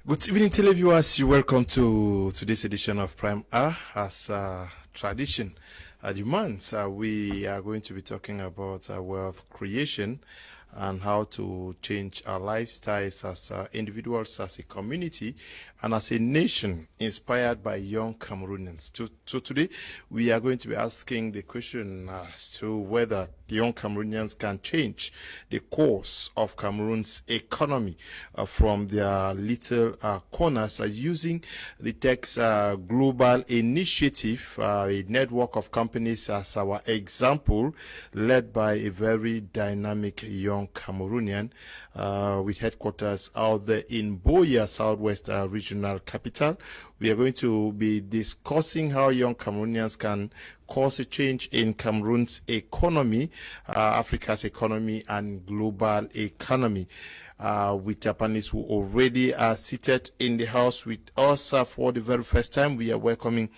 Good evening, televiewers. You welcome to today's edition of Prime R. As tradition demands, we are going to be talking about wealth creation and how to change our lifestyles as individuals, as a community, and as a nation inspired by young Cameroonians. So today, we are going to be asking the question as to whether young Cameroonians can change the course of Cameroon's economy from their little corners using the Teks global initiative, a network of companies as our example, led by a very dynamic young Cameroonian with headquarters out there in Boya, Southwest regional capital. We are going to be discussing how young Cameroonians can cause a change in Cameroon's economy, Africa's economy, and global economy. With Japanese who already are seated in the house with us for the very first time. We are welcoming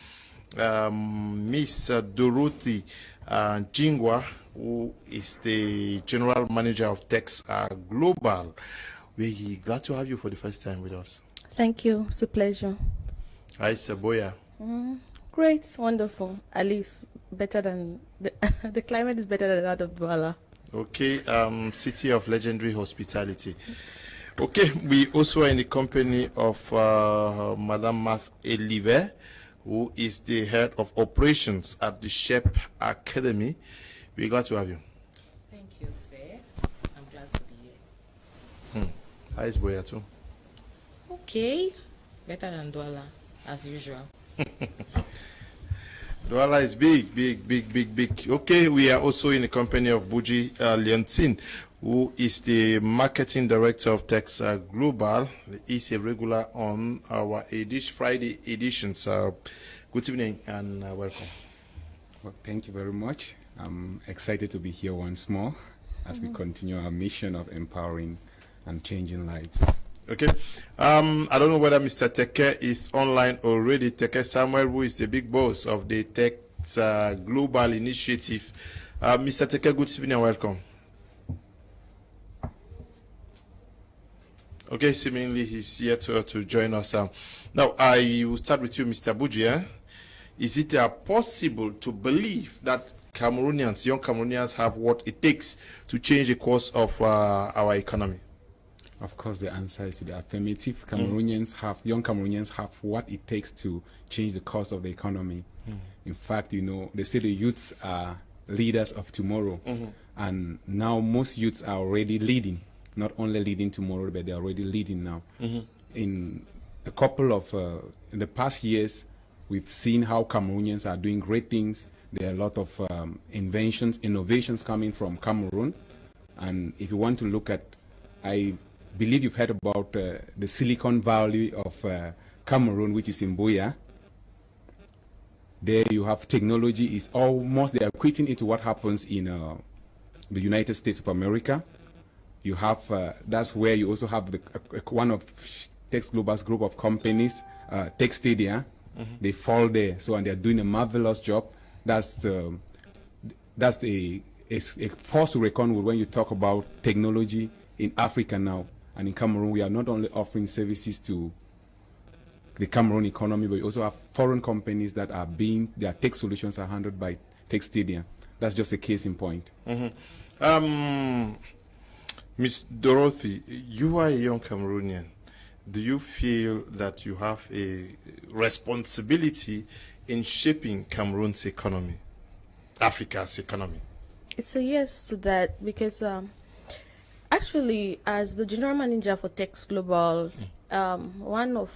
Miss Dorothy Jingwa, who is the General Manager of Teks Global. We're glad to have you for the first time with us. Thank you. It's a pleasure. Hi, Saboya. Great. Wonderful. At least better than... The climate is better than that of Douala. Okay. City of legendary hospitality. Okay. We also are in the company of Madame Marthe Elive, who is the head of operations at the SHEP Academy. We're glad to have you. Thank you, sir. I'm glad to be here. Hi, it's Boya too. Okay. Better than Douala, as usual. Douala is big. Okay, we are also in the company of Buji Leancine, who is the marketing director of Teks Global. He's a regular on our Friday editions. Good evening and welcome. Well, thank you very much. I'm excited to be here once more as we continue our mission of empowering and changing lives. Okay. I don't know whether Mr. Teke is online already. Teke Samuel, who is the big boss of the Teks Global Initiative. Mr. Teke, good evening and welcome. Okay, seemingly he's here to join us. Now, I will start with you, Mr. Buji. Is it possible to believe that Cameroonians, young Cameroonians, have what it takes to change the course of our economy? Of course, the answer is to the affirmative. Young Cameroonians have what it takes to change the course of the economy. In fact, they say the youths are leaders of tomorrow. And now most youths are already leading. Not only leading tomorrow, but they're already leading now. In a couple of, in the past years, we've seen how Cameroonians are doing great things. There are a lot of innovations coming from Cameroon. And if you want to look at, I believe you've heard about the Silicon Valley of Cameroon, which is in Boya. There you have technology is almost, they are equating it to what happens in the United States of America. You have, that's where you also have one of Teks Global's group of companies, Teks Stadia. They fall there, and they're doing a marvelous job. That's a force to reckon with when you talk about technology in Africa now. And in Cameroon, we are not only offering services to the Cameroon economy, but we also have foreign companies that are their tech solutions are handled by Teks Stadia. That's just a case in point. Miss Dorothy, you are a young Cameroonian. Do you feel that you have a responsibility in shaping Cameroon's economy, Africa's economy? It's a yes to that because actually, as the General Manager for Teks Global, one of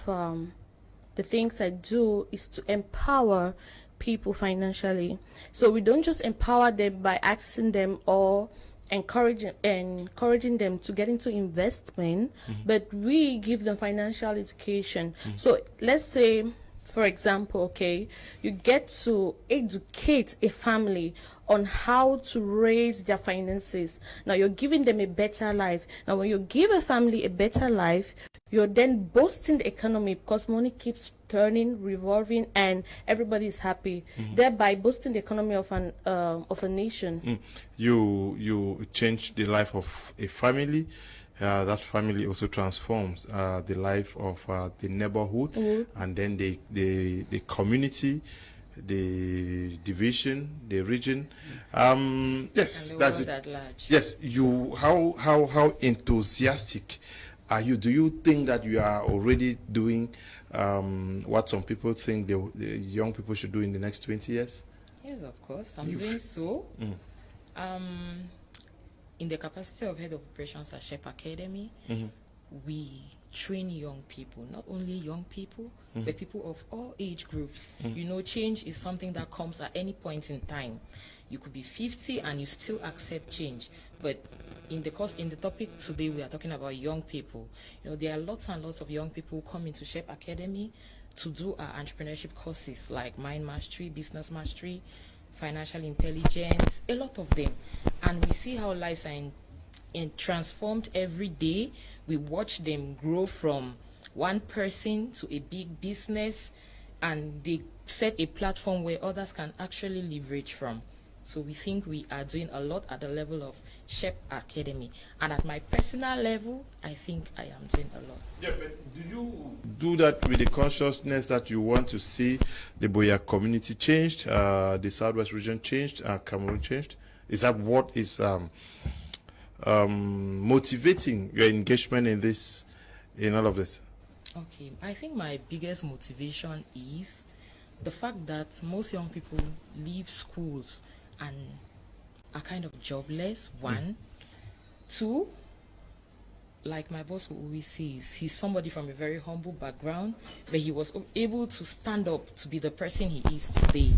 the things I do is to empower people financially. So we don't just empower them by asking them or encouraging them to get into investment, but we give them financial education. So let's say, for example, okay, you get to educate a family on how to raise their finances. Now you're giving them a better life. Now when you give a family a better life, you're then boosting the economy because money keeps turning, revolving, and everybody is happy, thereby boosting the economy of a nation. You change the life of a family, that family also transforms the life of the neighborhood, and then the community, the division, the region. Yes, And the that's world it. at large. Yes, you. How enthusiastic are you? Do you think that you are already doing what some people think the young people should do in the next 20 years? Yes, of course. I'm doing so. In the capacity of head of operations at SHEP Academy, we train young people, not only young people, but people of all age groups. You know, change is something that comes at any point in time. You could be 50 and you still accept change. But in the topic today, we are talking about young people. You know, there are lots and lots of young people who come into SHEP Academy to do our entrepreneurship courses like mind mastery, business mastery, financial intelligence, a lot of them. And we see how lives are transformed every day. We watch them grow from one person to a big business, and they set a platform where others can actually leverage from. So we think we are doing a lot at the level of SHEP Academy. And at my personal level, I think I am doing a lot. Yeah, but do you do that with the consciousness that you want to see the Boya community changed, the Southwest region changed, Cameroon changed? Is that what is motivating your engagement in all of this? Okay, I think my biggest motivation is the fact that most young people leave schools and are kind of jobless, one. Two, like my boss will always says, he's somebody from a very humble background, but he was able to stand up to be the person he is today.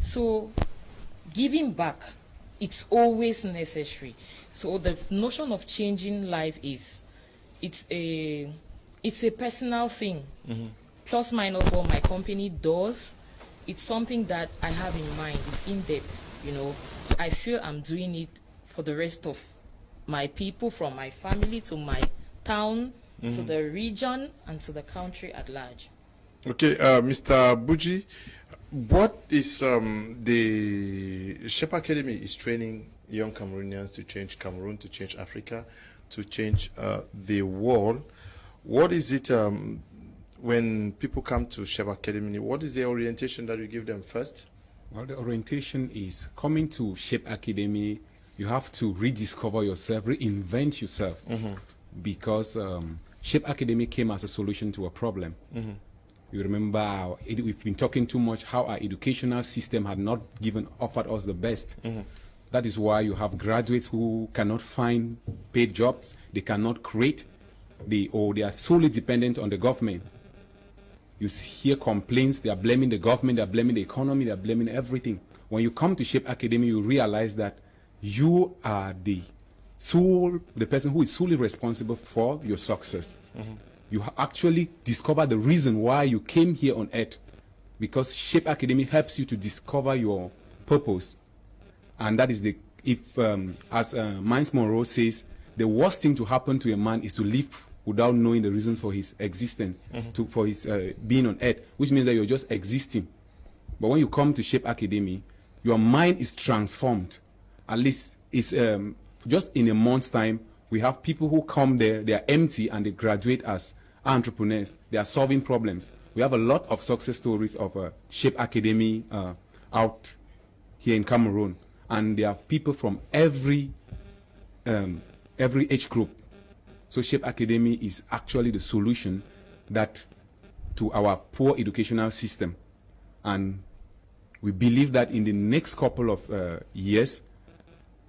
So giving back, it's always necessary. So the notion of changing life it's a personal thing. Plus minus what my company does, it's something that I have in mind. It's in depth, you know. So I feel I'm doing it for the rest of my people, from my family to my town, to the region, and to the country at large. Okay, Mr. Buji, what is the SHEP Academy is training young Cameroonians to change Cameroon, to change Africa, to change the world. What is it when people come to SHEP Academy? What is the orientation that you give them first? Well, the orientation is coming to SHEP Academy. You have to rediscover yourself, reinvent yourself, because SHEP Academy came as a solution to a problem. You remember we've been talking too much how our educational system had not offered us the best. That is why you have graduates who cannot find paid jobs, they cannot create, they are solely dependent on the government. You hear complaints, they are blaming the government, they are blaming the economy, they are blaming everything. When you come to SHEP Academy, you realize that you are the person who is solely responsible for your success. You actually discover the reason why you came here on earth, because SHEP Academy helps you to discover your purpose. And that is as Miles Monroe says, the worst thing to happen to a man is to live without knowing the reasons for his existence, for his being on earth, which means that you're just existing. But when you come to SHEP Academy, your mind is transformed. At least it's just in a month's time, we have people who come there, they are empty, and they graduate as entrepreneurs. They are solving problems. We have a lot of success stories of SHEP Academy out here in Cameroon. And there are people from every age group. So SHEP Academy is actually the solution to our poor educational system. And we believe that in the next couple of years,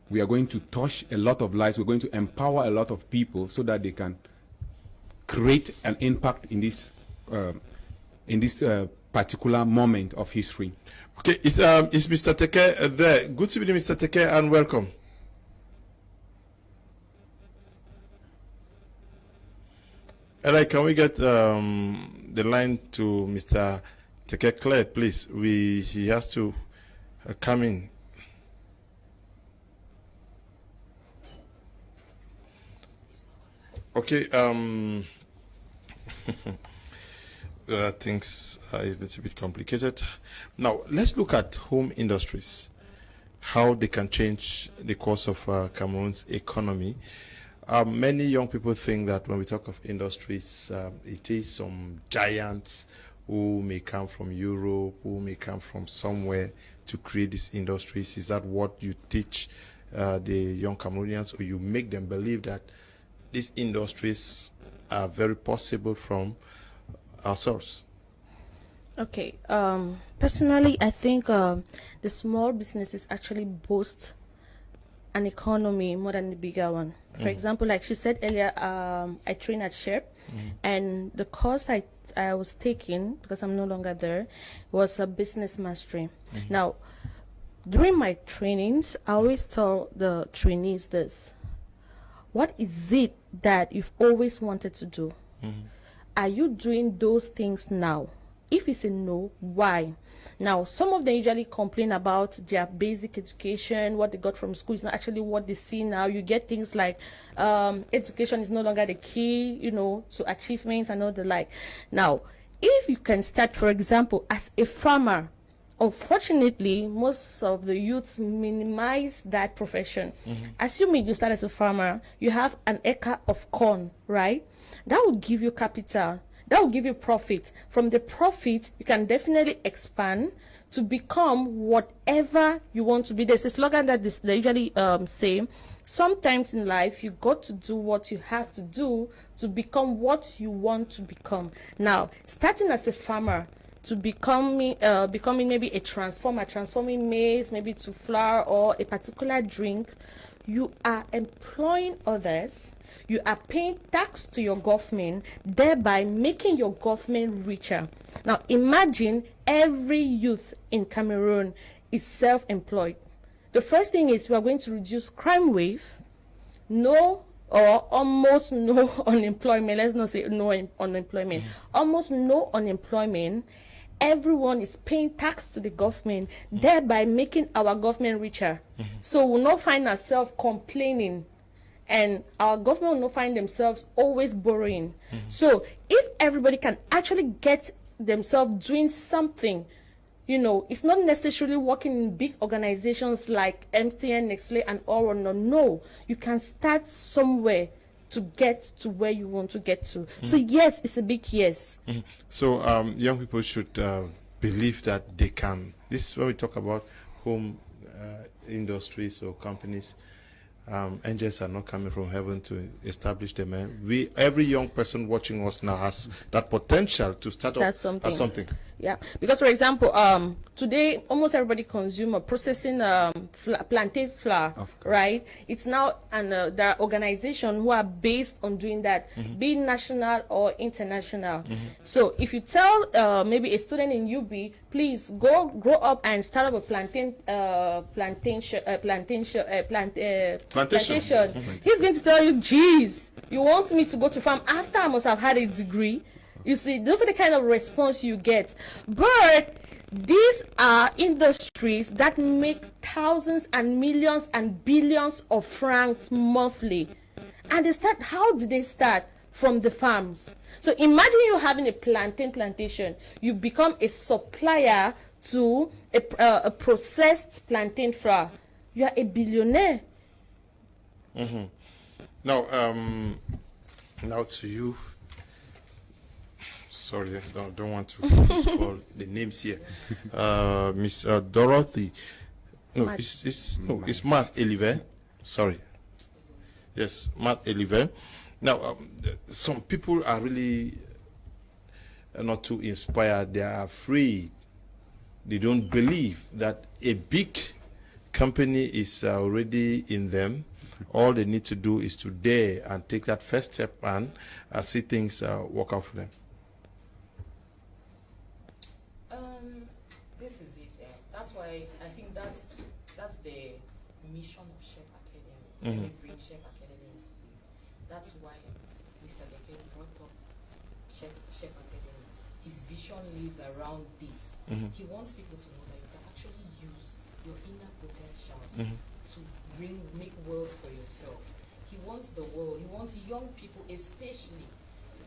we are going to touch a lot of lives. We're going to empower a lot of people so that they can create an impact in this particular moment of history. Okay, is Mr. Teke there? Good evening, Mr. Teke, and welcome. Alright, can we get the line to Mr. Teke Claire, please? He has to come in. Okay, things are a little bit complicated. Now, let's look at home industries, how they can change the course of Cameroon's economy. Many young people think that when we talk of industries, it is some giants who may come from Europe, who may come from somewhere to create these industries. Is that what you teach the young Cameroonians, or you make them believe that these industries are very possible from ourselves? Okay. Personally, I think the small businesses actually boast an economy more than the bigger one. For example, like she said earlier, I train at SHEP, and the course I was taking, because I'm no longer there, was a business mastery. Now, during my trainings, I always tell the trainees this: what is it that you've always wanted to do? Are you doing those things now? If it's a no, why? Now, some of them usually complain about their basic education, what they got from school is not actually what they see now. You get things like education is no longer the key, you know, to achievements and all the like. Now, if you can start, for example, as a farmer, unfortunately, most of the youths minimize that profession. Assuming you start as a farmer, you have an acre of corn, right? That will give you capital. That will give you profit. From the profit, you can definitely expand to become whatever you want to be. There's a slogan that they usually say, sometimes in life, you got to do what you have to do to become what you want to become. Now, starting as a farmer, to becoming maybe a transformer, transforming maize maybe to flour or a particular drink, you are employing others. You are paying tax to your government, thereby making your government richer. Now, imagine every youth in Cameroon is self-employed. The first thing is we are going to reduce crime wave, no or almost no unemployment. Let's not say no unemployment. Almost no unemployment. Everyone is paying tax to the government, thereby making our government richer. So we'll not find ourselves complaining, and our government will not find themselves always borrowing. So if everybody can actually get themselves doing something, you know, it's not necessarily working in big organizations like MTN, Nestle, and all. No, you can start somewhere to get to where you want to get to. So yes, it's a big yes. So young people should believe that they can. This is when we talk about home industries or companies. Angels are not coming from heaven to establish them. Every young person watching us now has that potential to start up as something. Yeah, because for example, today almost everybody consume processing plantain flour, right? It's now, and there are organizations who are based on doing that, be it national or international. So if you tell maybe a student in UB, please grow up and start up a plantation, he's going to tell you, geez, you want me to go to farm after I must have had a degree? You see, those are the kind of response you get. But these are industries that make thousands and millions and billions of francs monthly. And they start, how did they start? From the farms. So imagine you having a plantain plantation. You become a supplier to a processed plantain flour. You are a billionaire. Now, now to you. Sorry, I don't want to miscall the names here. Miss Dorothy. No, it's Marthe Elive. Sorry. Yes, Marthe Elive. Now, some people are really not too inspired. They are afraid. They don't believe that a big company is already in them. All they need to do is to dare and take that first step and see things work out for them. This is it. That's why I think that's the mission of SHEP Academy. We bring SHEP Academy into this. That's why Mr. Deke brought up SHEP Academy. His vision lives around this. He wants people to know that you can actually use your inner potentials to make wealth for yourself. He wants the world. He wants young people especially.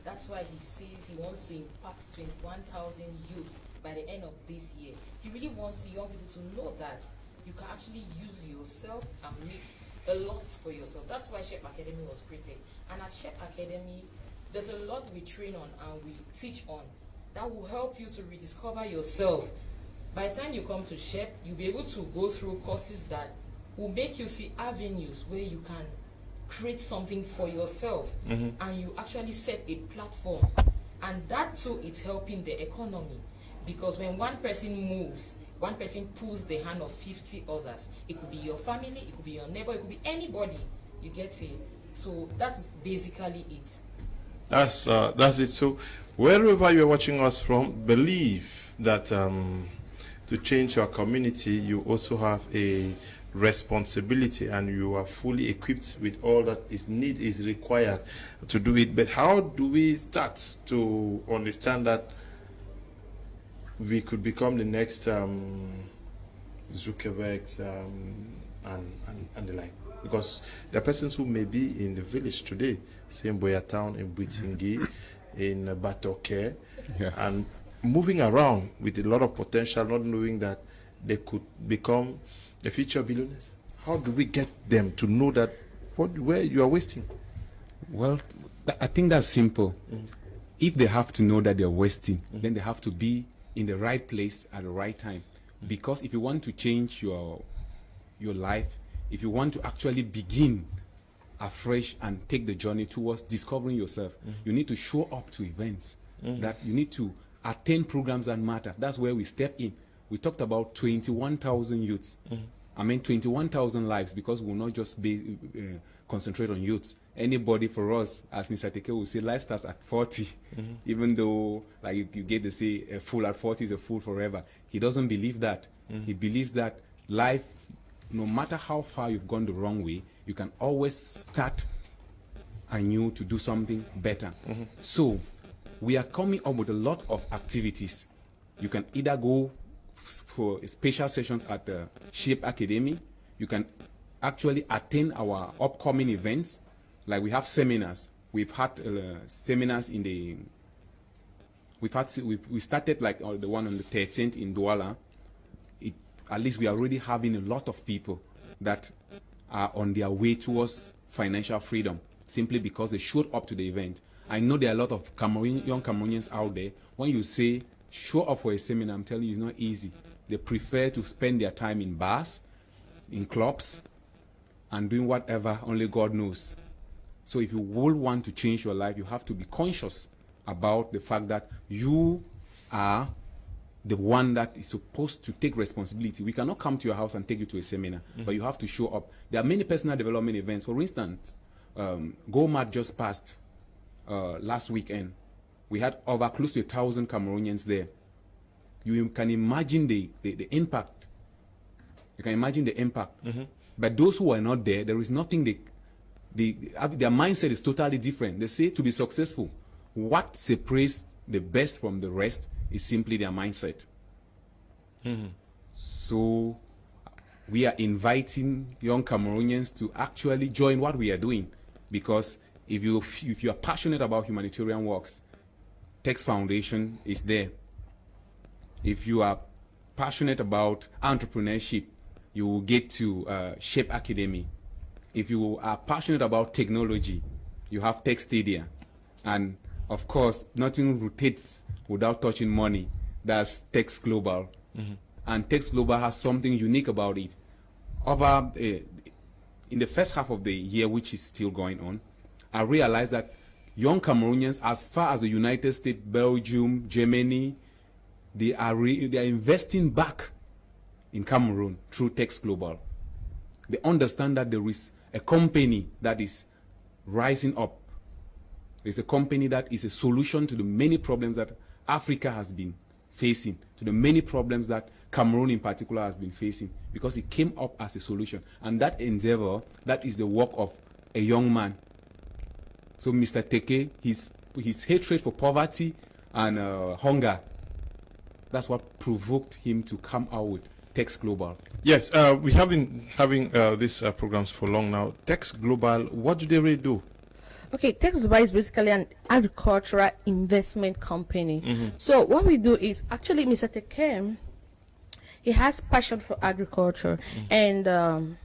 That's why he says he wants to impact 21,000 youths by the end of this year. He really wants young people to know that you can actually use yourself and make a lot for yourself. That's why SHEP Academy was created. And at SHEP Academy, there's a lot we train on and we teach on that will help you to rediscover yourself. By the time you come to SHEP, you'll be able to go through courses that will make you see avenues where you can create something for yourself, and you actually set a platform. And that too is helping the economy, because when one person moves, one person pulls the hand of 50 others. It could be your family, it could be your neighbor, it could be anybody. You get it? So that's basically it. That's it. So wherever you're watching us from, believe that to change your community, you also have a responsibility, and you are fully equipped with all that is required to do it. But how do we start to understand that we could become the next Zuckerbergs and the like? Because there are persons who may be in the village today, say in Boya Town, in Buitingi, in Batoke, and moving around with a lot of potential, not knowing that they could become the future billionaires. How do we get them to know that where you are wasting? Well, I think that's simple. If they have to know that they're wasting, then they have to be in the right place at the right time. Because if you want to change your life, if you want to actually begin afresh and take the journey towards discovering yourself, you need to show up to events. That you need to attend programs that matter. That's where we step in. We talked about 21,000 youths. I mean 21,000 lives, because we'll not just be concentrate on youths. Anybody for us, as Mr. Teke will say, life starts at 40. Even though, like you get to say, a fool at 40 is a fool forever. He doesn't believe that. He believes that life, no matter how far you've gone the wrong way, you can always start anew to do something better. So we are coming up with a lot of activities. You can either go for special sessions at the SHEP Academy. You can actually attend our upcoming events. Like we have seminars. We've had seminars in the. We started like the one on the 13th in Douala. At least we are already having a lot of people that are on their way towards financial freedom simply because they showed up to the event. I know there are a lot of young Cameroonians out there. When you say show up for a seminar, I'm telling you, it's not easy. They prefer to spend their time in bars, in clubs, and doing whatever only God knows. So if you will want to change your life, you have to be conscious about the fact that you are the one that is supposed to take responsibility. We cannot come to your house and take you to a seminar, but you have to show up. There are many personal development events. For instance, GoMart just passed last weekend. We had over close to 1,000 Cameroonians there. You can imagine the impact. You can imagine the impact. But those who are not there, there is nothing their mindset is totally different. They say to be successful, what separates the best from the rest is simply their mindset. So we are inviting young Cameroonians to actually join what we are doing, because if you are passionate about humanitarian works, Teks Foundation is there. If you are passionate about entrepreneurship, you will get to SHEP Academy. If you are passionate about technology, you have Tech Stadia. And of course, nothing rotates without touching money. That's Teks Global. And Teks Global has something unique about it. In the first half of the year, which is still going on, I realized that young Cameroonians, as far as the United States, Belgium, Germany, they are investing back in Cameroon through Teks Global. They understand that there is a company that is rising up. It's a company that is a solution to the many problems that Africa has been facing, to the many problems that Cameroon in particular has been facing, because it came up as a solution. And that endeavor, that is the work of a young man. So Mr. Teke, his hatred for poverty and hunger, that's what provoked him to come out with Teks Global. Yes, we have been having these programs for long now. Teks Global, what do they really do? Okay, Teks Global is basically an agricultural investment company. So what we do is, actually, Mr. Teke, he has passion for agriculture, and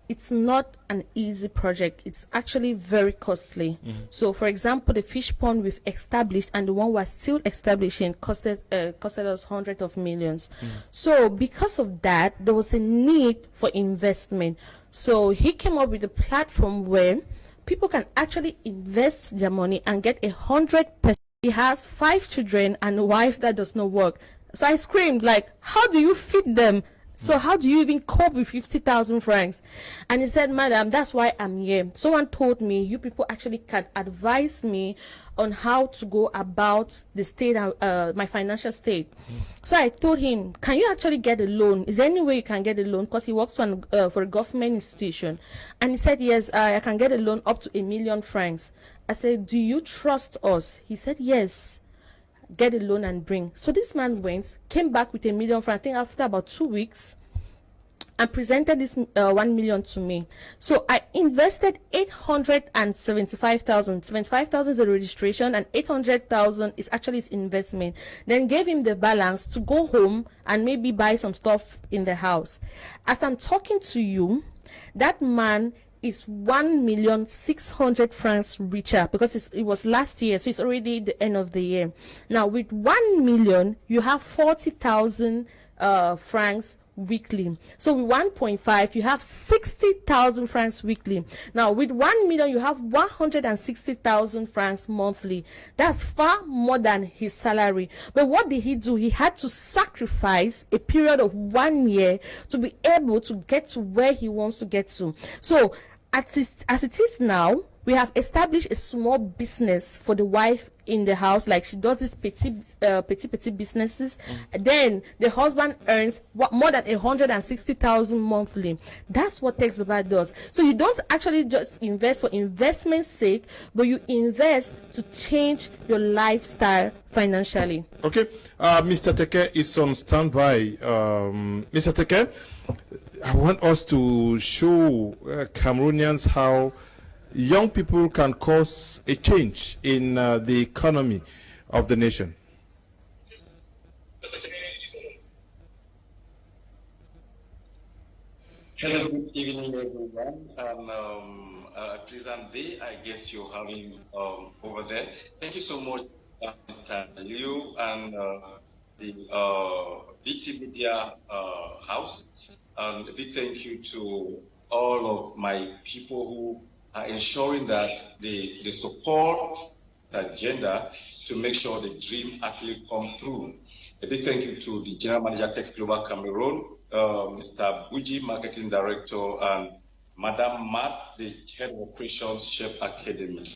it's not an easy project. It's actually very costly. So, for example, the fish pond we've established and the one we're still establishing costed us hundreds of millions. So, because of that, there was a need for investment. So, he came up with a platform where people can actually invest their money and get 100%. He has 5 children and a wife that does not work. So I screamed, like, how do you feed them? So how do you even cope with 50,000 francs? And he said, madam, that's why I'm here. Someone told me you people actually can advise me on how to go about the state, my financial state. So I told him, can you actually get a loan? Is there any way you can get a loan? Because he works for a government institution. And he said, yes, I can get a loan up to 1 million francs. I said, do you trust us? He said, yes. Get a loan and bring. So this man went, came back with 1 million francs, I think after about 2 weeks, and presented this 1 million to me. So I invested 875,000. 75,000 is the registration, and 800,000 is actually his investment. Then gave him the balance to go home and maybe buy some stuff in the house. As I'm talking to you, that man is 1,600,000 francs richer, because it was last year, so it's already the end of the year. Now with 1 million, you have 40,000 francs weekly. So with 1.5, you have 60,000 francs weekly. Now with 1 million, you have 160,000 francs monthly. That's far more than his salary. But what did he do? He had to sacrifice a period of 1 year to be able to get to where he wants to get to. So as it is now, we have established a small business for the wife in the house, like she does these petit businesses. Then the husband earns more than 160,000 monthly. That's what Teks does. So you don't actually just invest for investment's sake, but you invest to change your lifestyle financially. Okay, Mr. Teke is on standby. Mr. Teke, I want us to show Cameroonians how young people can cause a change in the economy of the nation. Hello, good evening, everyone. A pleasant day, I guess you're having over there. Thank you so much, Mr. Liu and the BT Media House. And a big thank you to all of my people who are ensuring that they support the agenda to make sure the dream actually come through. A big thank you to the General Manager, Teks Global Cameroon, Mr. Buji, Marketing Director, and Madam Marthe, the Head of Operations, SHEP Academy.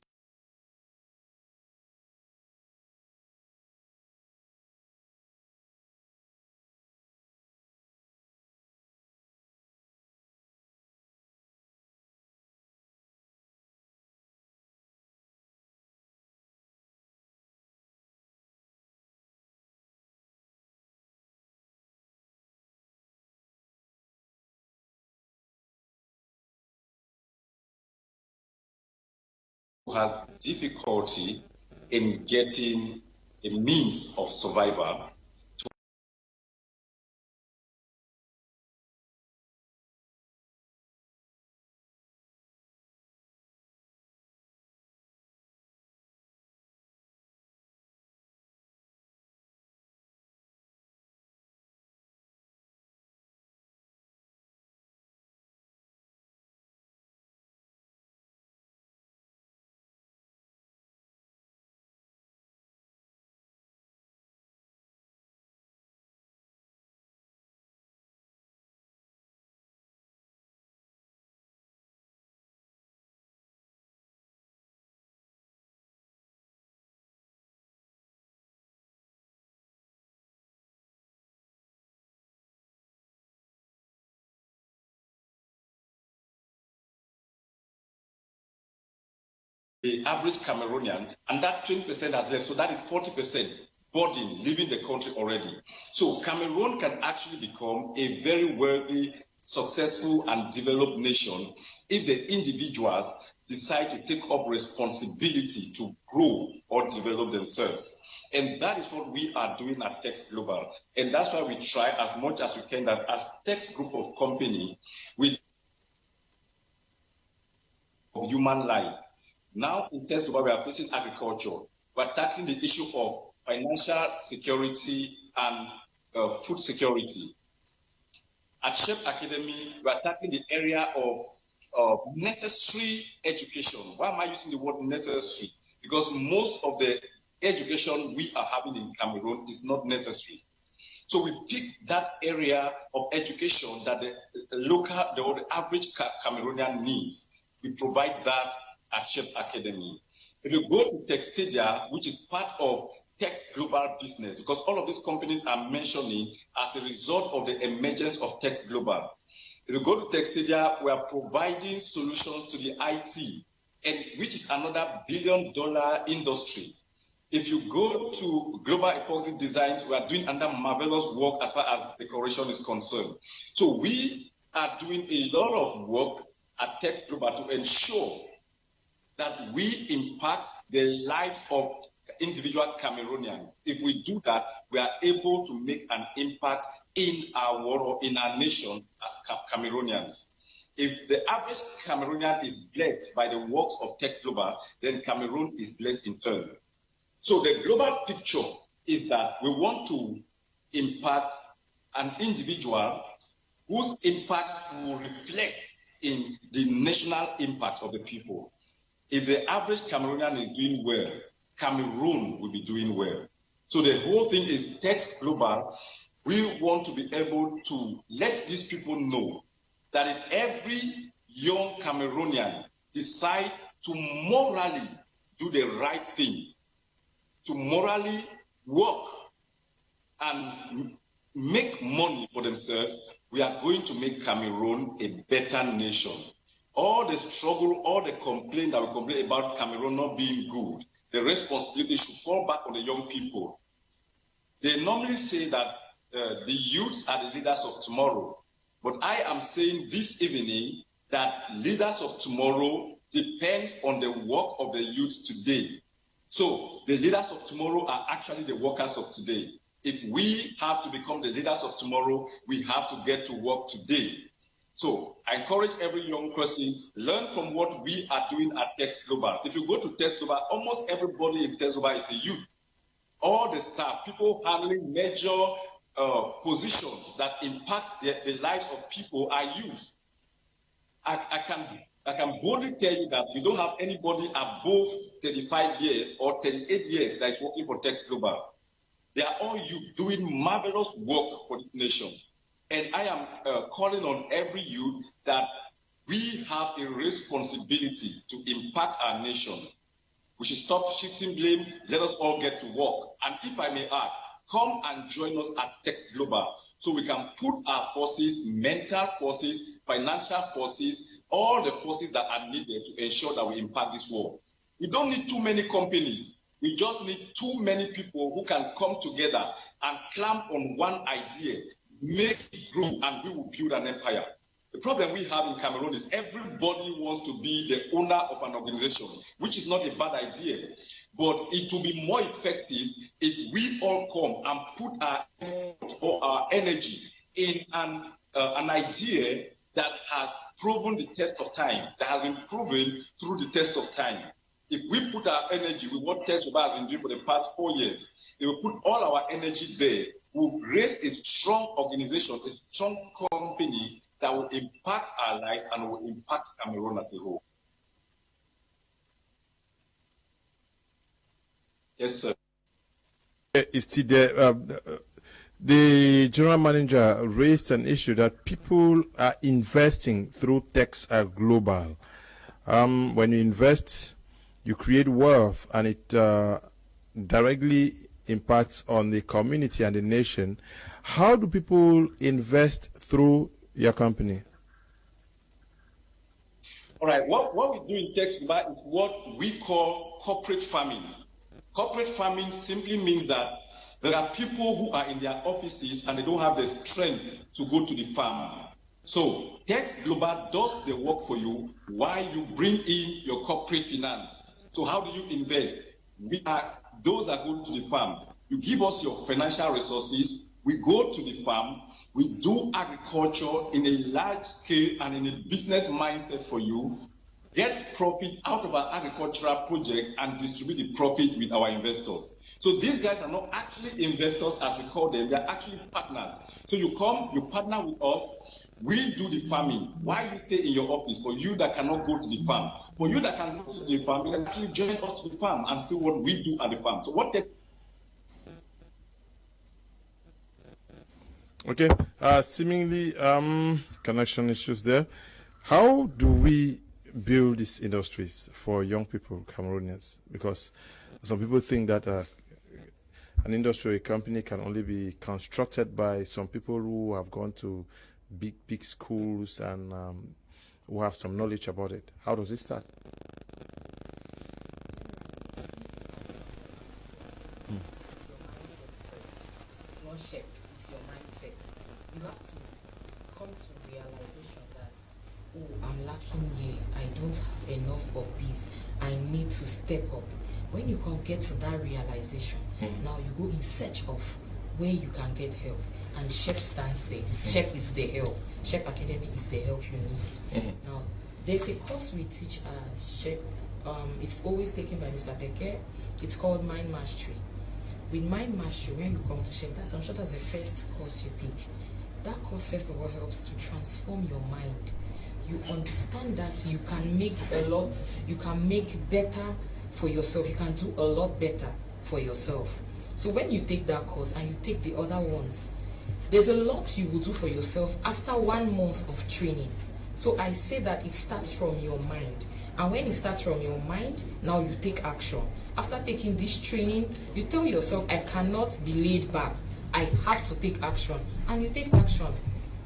Who has difficulty in getting a means of survival. The average Cameroonian, and that 20% has left, so that is 40% burden leaving the country already. So Cameroon can actually become a very wealthy, successful, and developed nation if the individuals decide to take up responsibility to grow or develop themselves. And that is what we are doing at Teks Global. And that's why we try as much as we can that as Teks Group of Company, we human life. Now in Teks Global, we are facing agriculture. We are tackling the issue of financial security and food security. At SHEP Academy, we are tackling the area of necessary education. Why am I using the word necessary? Because most of the education we are having in Cameroon is not necessary. So we pick that area of education that the average Cameroonian needs. We provide that at SHEP Academy. If you go to Tekstadia, which is part of Teks Global business, because all of these companies I'm mentioning as a result of the emergence of Teks Global. If you go to Tekstadia, we are providing solutions to the IT, and which is another billion-dollar industry. If you go to Global Epoxy Designs, we are doing another marvelous work as far as decoration is concerned. So we are doing a lot of work at Teks Global to ensure that we impact the lives of individual Cameroonians. If we do that, we are able to make an impact in our world or in our nation as Cameroonians. If the average Cameroonian is blessed by the works of Teks Global, then Cameroon is blessed in turn. So the global picture is that we want to impact an individual whose impact will reflect in the national impact of the people. If the average Cameroonian is doing well, Cameroon will be doing well. So the whole thing is Teks Global. We want to be able to let these people know that if every young Cameroonian decide to morally do the right thing, to morally work and make money for themselves, we are going to make Cameroon a better nation. All the struggle, all the complaint that we complain about Cameroon not being good, the responsibility should fall back on the young people. They normally say that the youths are the leaders of tomorrow. But I am saying this evening that leaders of tomorrow depends on the work of the youth today. So the leaders of tomorrow are actually the workers of today. If we have to become the leaders of tomorrow, we have to get to work today. So I encourage every young person, learn from what we are doing at Teks Global. If you go to Teks Global, almost everybody in Teks Global is a youth. All the staff, people handling major positions that impact the lives of people are youth. I can boldly tell you that we don't have anybody above 35 years or 38 years that is working for Teks Global. They are all youth doing marvelous work for this nation. And I am calling on every youth that we have a responsibility to impact our nation. We should stop shifting blame. Let us all get to work. And if I may add, come and join us at Teks Global so we can put our forces, mental forces, financial forces, all the forces that are needed to ensure that we impact this world. We don't need too many companies. We just need too many people who can come together and clamp on one idea, make it grow, and we will build an empire. The problem we have in Cameroon is everybody wants to be the owner of an organization, which is not a bad idea. But it will be more effective if we all come and put our effort or our energy in an idea that has proven the test of time, that has been proven through the test of time. If we put our energy with what Teks Global has been doing for the past 4 years, if we put all our energy there, we'll raise a strong organization, a strong company that will impact our lives and will impact Cameroon as a whole. Yes, sir. The general manager raised an issue that people are investing through Teks Global. When you invest, you create wealth, and it directly impacts on the community and the nation. How do people invest through your company? All right, what we do in Teks Global is what we call corporate farming. Corporate farming simply means that there are people who are in their offices and they don't have the strength to go to the farm. So Teks Global does the work for you while you bring in your corporate finance. So how do you invest? Those that go to the farm. You give us your financial resources. We go to the farm. We do agriculture in a large scale and in a business mindset for you. get profit out of our agricultural projects and distribute the profit with our investors. So these guys are not actually investors as we call them, they're actually partners. So you come, you partner with us, we do the farming. Why you stay in your office? For you that cannot go to the farm. For you that can go to the farm, you can actually join us to the farm and see what we do at the farm. So what they Okay, seemingly connection issues there. How do we build these industries for young people, Cameroonians? Because some people think that an industry, a company can only be constructed by some people who have gone to big schools and who have some knowledge about it. How does it start? It's not SHEP, it's your mindset. You have to come to realization that, oh, I'm lacking here. I don't have enough of this. I need to step up. When you can get to that realization, now you go in search of where you can get help. And SHEP stands there. SHEP is the help. SHEP Academy is the help you need. Now, there's a course we teach at SHEP. It's always taken by Mr. Teks. It's called Mind Mastery. With Mind Mastery, when you come to SHEP, I'm sure that's the first course you take. That course, first of all, helps to transform your mind. You understand that you can make a lot, you can make better for yourself, you can do a lot better for yourself. So when you take that course and you take the other ones, there's a lot you will do for yourself after 1 month of training. So I say that it starts from your mind. And when it starts from your mind, now you take action. After taking this training, you tell yourself, I cannot be laid back. I have to take action. And you take action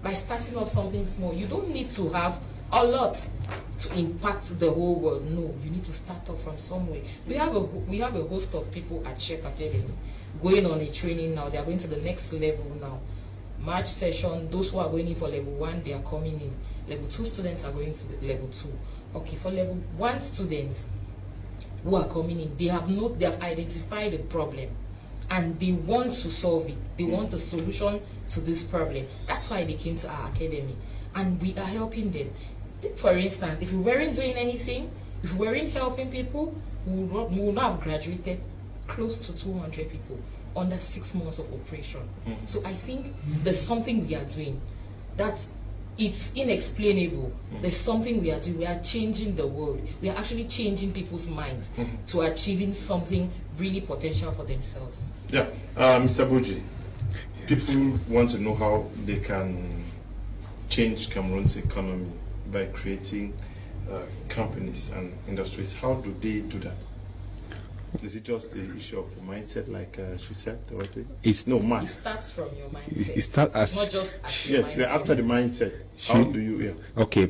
by starting off something small. You don't need to have a lot to impact the whole world. No, you need to start off from somewhere. We have a host of people at SHEP Academy going on a training now. They are going to the next level now. March session, those who are going in for level 1, they are coming in. Level 2 students are going to the level 2. Okay, for level 1 students who are coming in, they have identified a problem and they want to solve it. They want a solution to this problem. That's why they came to our academy, and we are helping them. For instance, if we weren't doing anything, if we weren't helping people, we would not have graduated close to 200 people under 6 months of operation. So I think there's something we are doing that's it's inexplainable. There's something we are doing. We are changing the world. We are actually changing people's minds to achieving something really potential for themselves. Yeah, Mr. Buji, people want to know how they can change Cameroon's economy by creating companies and industries. How do they do that? Is it just the issue of the mindset, like she said, Dorothy? It starts from your mindset. It starts as not just yes, we're after the mindset. How do you? Yeah. Okay,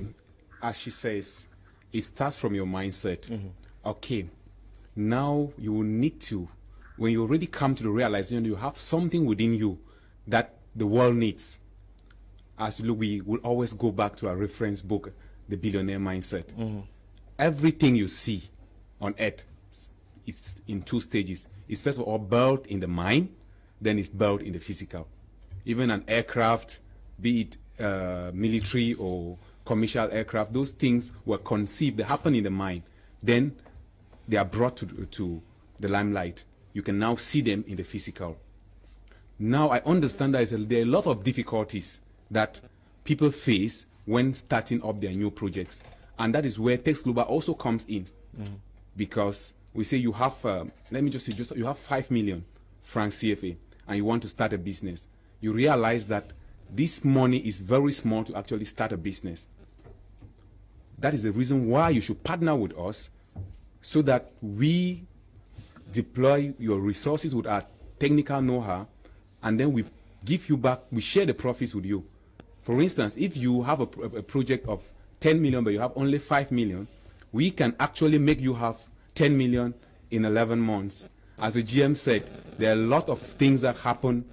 as she says, it starts from your mindset. Okay, now you will need to, when you already come to the realization you have something within you that the world needs. As you look, we will always go back to our reference book, The Billionaire Mindset. Everything you see on earth, it's in 2 stages. It's first of all built in the mind, then it's built in the physical. Even an aircraft, be it military or commercial aircraft, those things were conceived, they happen in the mind. Then they are brought to the limelight. You can now see them in the physical. Now I understand that there are a lot of difficulties that people face when starting up their new projects. And that is where Teks Global also comes in. Because we say you have, let me just say, you have 5 million francs CFA and you want to start a business. You realize that this money is very small to actually start a business. That is the reason why you should partner with us so that we deploy your resources with our technical know-how, and then we give you back, we share the profits with you. For instance, if you have a project of 10 million, but you have only 5 million, we can actually make you have 10 million in 11 months. As the GM said, there are a lot of things that happen.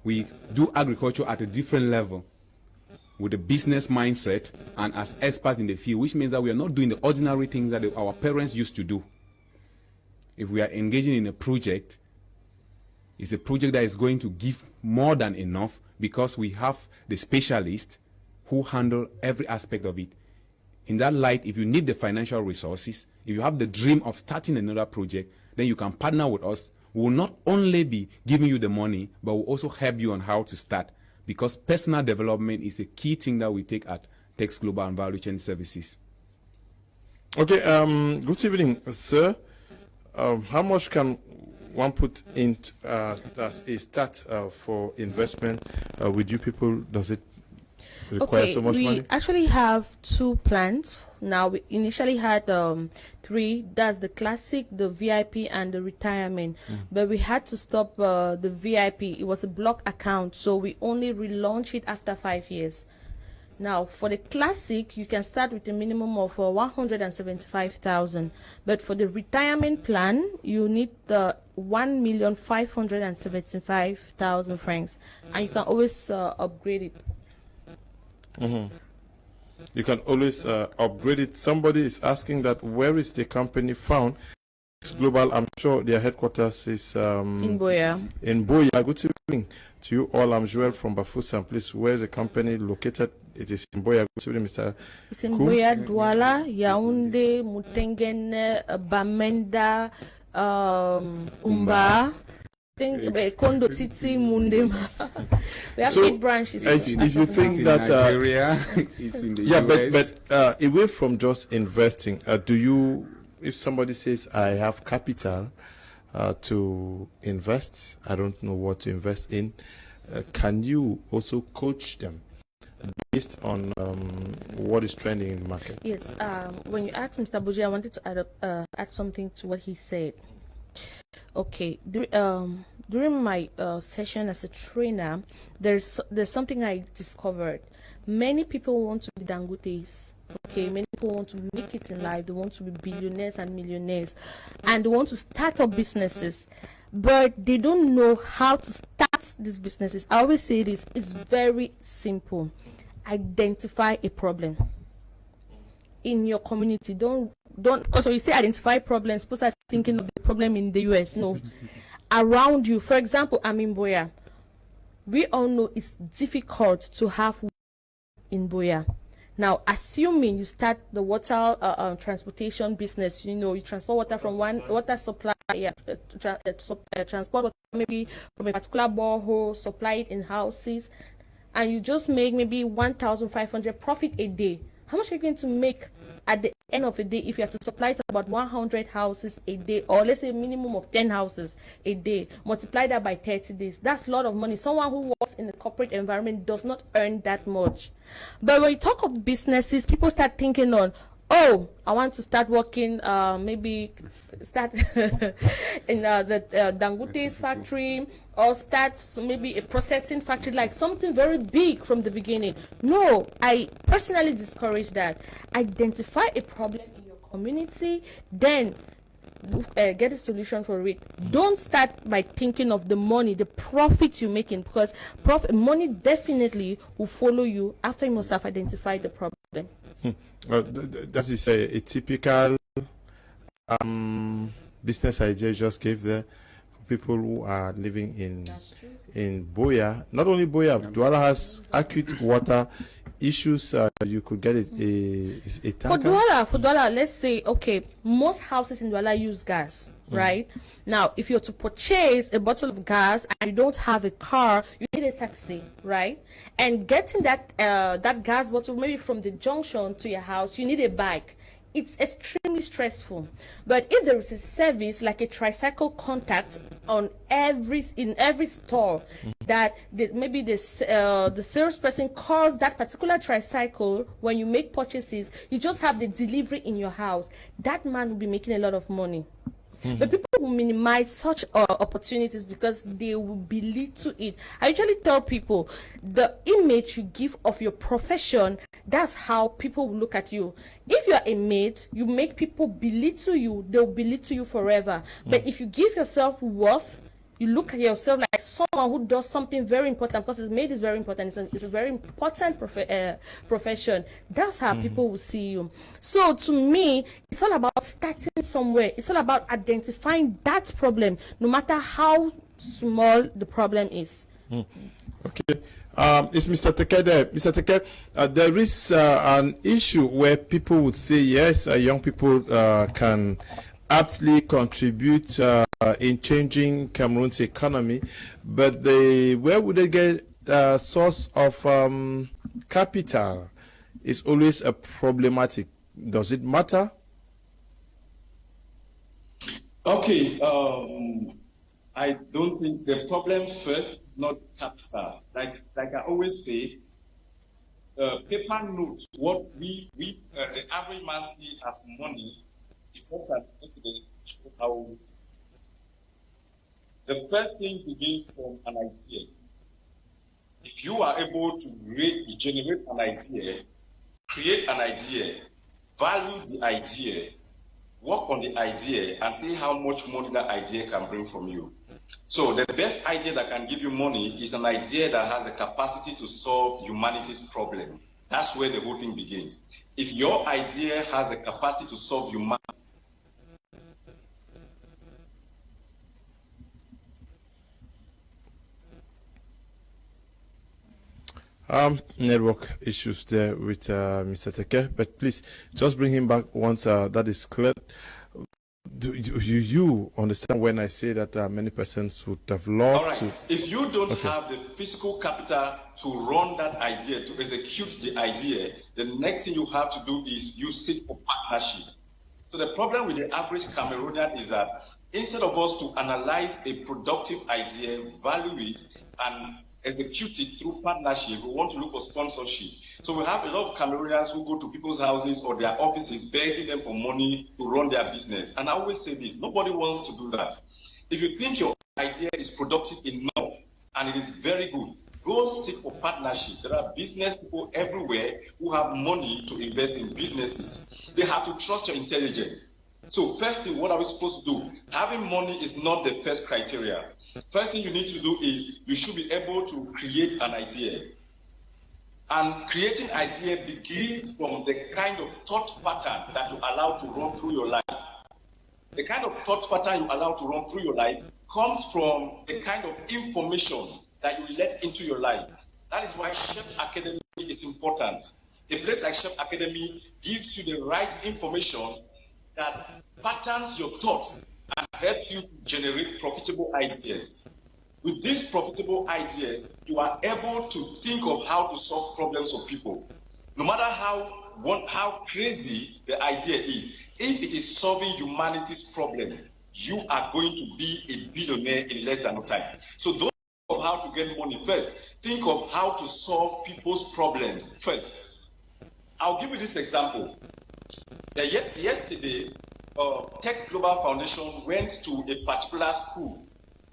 We do agriculture at a different level with a business mindset and as experts in the field, which means that we are not doing the ordinary things that our parents used to do. If we are engaging in a project, it's a project that is going to give more than enough because we have the specialists who handle every aspect of it. in that light, if you need the financial resources, if you have the dream of starting another project, then you can partner with us. We will not only be giving you the money, but we'll also help you on how to start, because personal development is a key thing that we take at Teks Global and Value Chain Services. Okay, good evening, sir. How much can one put into as a start for investment with you people? Does it require so much money? We actually have 2 plans. Now, we initially had 3. That's the classic, the VIP, and the retirement. But we had to stop the VIP. It was a block account, so we only relaunch it after 5 years. Now, for the classic, you can start with a minimum of 175,000. But for the retirement plan, you need the 1,575,000 francs, and you can always upgrade it. You can always upgrade it. Somebody is asking that where is the company found? Global, I'm sure their headquarters is In Boya. in Boya. Good evening to you all. I'm Joel from Bafoussam. Please, where is the company located? It is in Boya. Good evening, Mr. It's in KUM. Boya, Douala, Yaoundé, Mutengene, Bamenda, Umba. Kondo City, Mundema. We have 8 branches. If you think that Nigeria, it's in the yeah, US. but away from just investing, do you? If somebody says I have capital to invest, I don't know what to invest in, can you also coach them based on what is trending in the market? Yes. When you asked Mr. Buji, I wanted to add something to what he said. Okay. During my session as a trainer, there's something I discovered. Many people want to be Dangotes. Okay, many people want to make it in life. They want to be billionaires and millionaires, and they want to start up businesses, but they don't know how to start these businesses. I always say this: it's very simple. Identify a problem in your community. Don't because when you say identify problems, people start thinking of the problem in the US. No, around you. For example, I'm in Boya. We all know it's difficult to have in Boya. Now, assuming you start the water transportation business, you transport water from one water supply, transport water maybe from a particular borehole, supply it in houses, and you just make maybe 1,500 profit a day. How much are you going to make at the end of the day if you have to supply to about 100 houses a day, or let's say a minimum of 10 houses a day? Multiply that by 30 days. That's a lot of money. Someone who works in the corporate environment does not earn that much. But when you talk of businesses, people start thinking on, oh, I want to start working, maybe start in the Dangote's factory, or start maybe a processing factory, like something very big from the beginning. No, I personally discourage that. Identify a problem in your community, then get a solution for it. Don't start by thinking of the money, the profit you're making, because money definitely will follow you after you must have identified the problem. That is a typical business idea you just gave there for people who are living in Boya. Not only Boya, Douala has acute water issues. You could get a tanker. For Douala, let's say, okay, most houses in Douala use gas, right? Now, if you're to purchase a bottle of gas and you don't have a car, you need a taxi, right? And getting that gas bottle maybe from the junction to your house, you need a bike. It's extremely stressful. But if there is a service like a tricycle contact in every store, that maybe the salesperson calls that particular tricycle when you make purchases, you just have the delivery in your house, that man will be making a lot of money. But people will minimize such opportunities because they will belittle it. I usually tell people the image you give of your profession, that's how people will look at you. If you're a maid, you make people belittle you, they'll belittle you forever. But if you give yourself worth, you look at yourself like someone who does something very important, because maid is very important. It's a very important profession. That's how people will see you. So to me, it's all about starting somewhere. It's all about identifying that problem, no matter how small the problem is. Okay. It's Mr. Teke there. Mr. Teke, there is an issue where people would say, yes, young people can aptly contribute in changing Cameroon's economy, but where would they get a source of capital is always a problematic. Does it matter? Okay. I don't think the problem first is not capital. Like I always say, paper notes, what the average man see as money, is just an evidence to show how. The first thing begins from an idea. If you are able to generate an idea, create an idea, value the idea, work on the idea, and see how much money that idea can bring from you. So the best idea that can give you money is an idea that has the capacity to solve humanity's problem. That's where the whole thing begins. If your idea has the capacity to solve humanity, network issues there with Mr. Teke, but please just bring him back once that is clear. Do you understand when I say that many persons would have loved to? If you don't have the physical capital to run that idea, to execute the idea, the next thing you have to do is you seek for partnership. So the problem with the average Cameroonian is that instead of us to analyze a productive idea, value it, and execute it through partnership, we want to look for sponsorship. So we have a lot of Cameroonians who go to people's houses or their offices begging them for money to run their business. And I always say this, nobody wants to do that. If you think your idea is productive enough and it is very good, go seek for partnership. There are business people everywhere who have money to invest in businesses. They have to trust your intelligence. So first thing, what are we supposed to do? Having money is not the first criteria. First thing you need to do is you should be able to create an idea. And creating idea begins from the kind of thought pattern that you allow to run through your life. The kind of thought pattern you allow to run through your life comes from the kind of information that you let into your life. That is why SHEP Academy is important. A place like SHEP Academy gives you the right information that patterns your thoughts and helps you to generate profitable ideas. With these profitable ideas, you are able to think of how to solve problems of people. No matter how crazy the idea is, if it is solving humanity's problem, you are going to be a billionaire in less than no time. So don't think of how to get money first. Think of how to solve people's problems first. I'll give you this example. Yesterday, Teks Global Foundation went to a particular school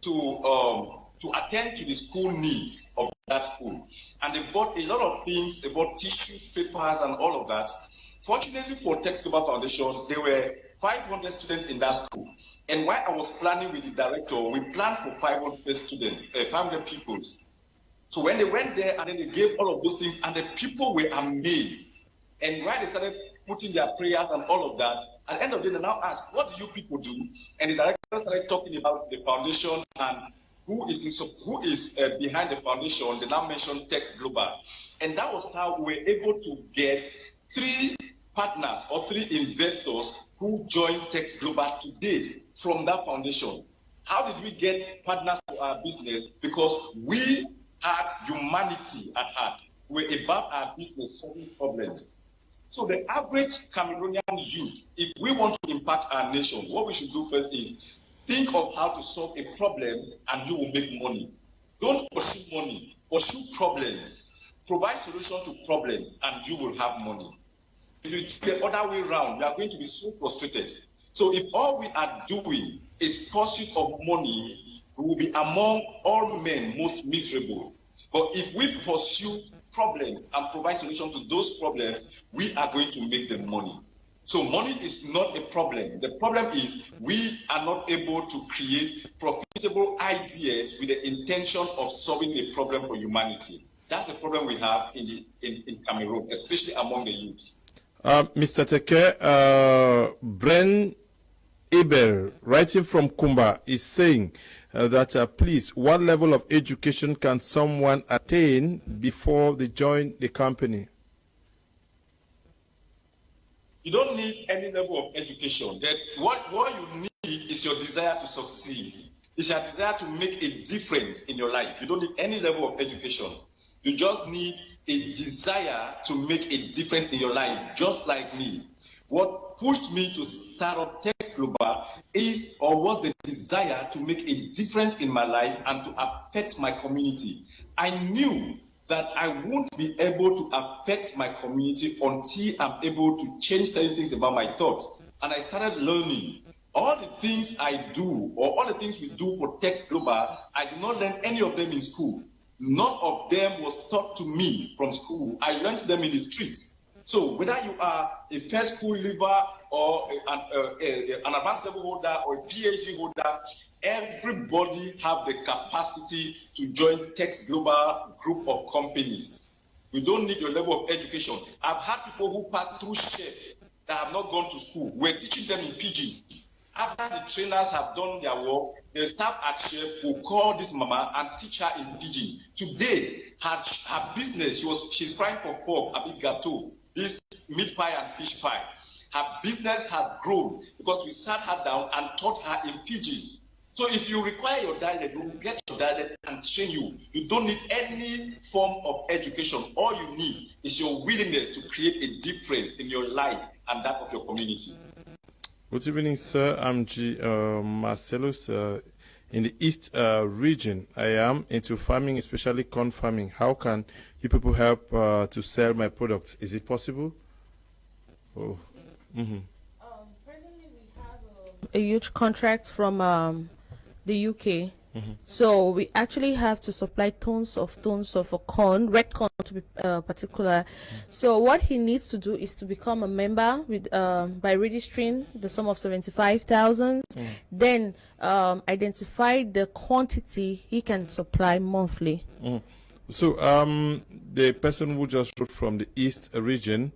to attend to the school needs of that school. And they bought a lot of things. They bought tissues, papers, and all of that. Fortunately for Teks Global Foundation, there were 500 students in that school. And while I was planning with the director, we planned for 500 students, 500 pupils. So when they went there and then they gave all of those things, and the people were amazed. And while they started putting their prayers and all of that, at the end of the day, they now asked, what do you people do? And the director started talking about the foundation and who is behind the foundation. They now mentioned Teks Global. And that was how we were able to get 3 partners or 3 investors who joined Teks Global today from that foundation. How did we get partners for our business? Because we had humanity at heart. We were about our business solving problems. So the average Cameroonian youth, if we want to impact our nation, what we should do first is think of how to solve a problem and you will make money. Don't pursue money, pursue problems. Provide solutions to problems and you will have money. If you do the other way around, you are going to be so frustrated. So if all we are doing is pursuit of money, we will be among all men most miserable. But if we pursue problems and provide solutions to those problems, we are going to make the money. So money is not a problem. The problem is we are not able to create profitable ideas with the intention of solving a problem for humanity. That's the problem we have in Cameroon, especially among the youths. Mr. Teke, Bren Eber, writing from Kumba, is saying please, what level of education can someone attain before they join the company? You don't need any level of education. That what you need is your desire to succeed. It's your desire to make a difference in your life. You don't need any level of education. You just need a desire to make a difference in your life, just like me. What pushed me to start up Teks Global was the desire to make a difference in my life and to affect my community. I knew that I won't be able to affect my community until I'm able to change certain things about my thoughts. And I started learning. All the things I do, or all the things we do for Teks Global, I did not learn any of them in school. None of them was taught to me from school. I learned them in the streets. So whether you are a first school leaver or an advanced level holder or a PhD holder, everybody have the capacity to join Teks Global group of companies. We don't need your level of education. I've had people who passed through SHEP that have not gone to school. We're teaching them in Pidgin. After the trainers have done their work, the staff at SHEP will call this mama and teach her in Pidgin. Today, her business, she's frying for pork, a big gâteau, this meat pie and fish pie. Her business has grown because we sat her down and taught her in Pidgin. So if you require your dialect, we will get your dialect and train you. You don't need any form of education. All you need is your willingness to create a difference in your life and that of your community. Good evening, sir. I'm Marcellus in the East region. I am into farming, especially corn farming. How can you people help to sell my products? Is it possible? Oh. Presently, we have a huge contract from the UK. So we actually have to supply tons of corn, red corn to be particular. So what he needs to do is to become a member with by registering the sum of 75,000. Then identify the quantity he can supply monthly. So the person who just wrote from the East region,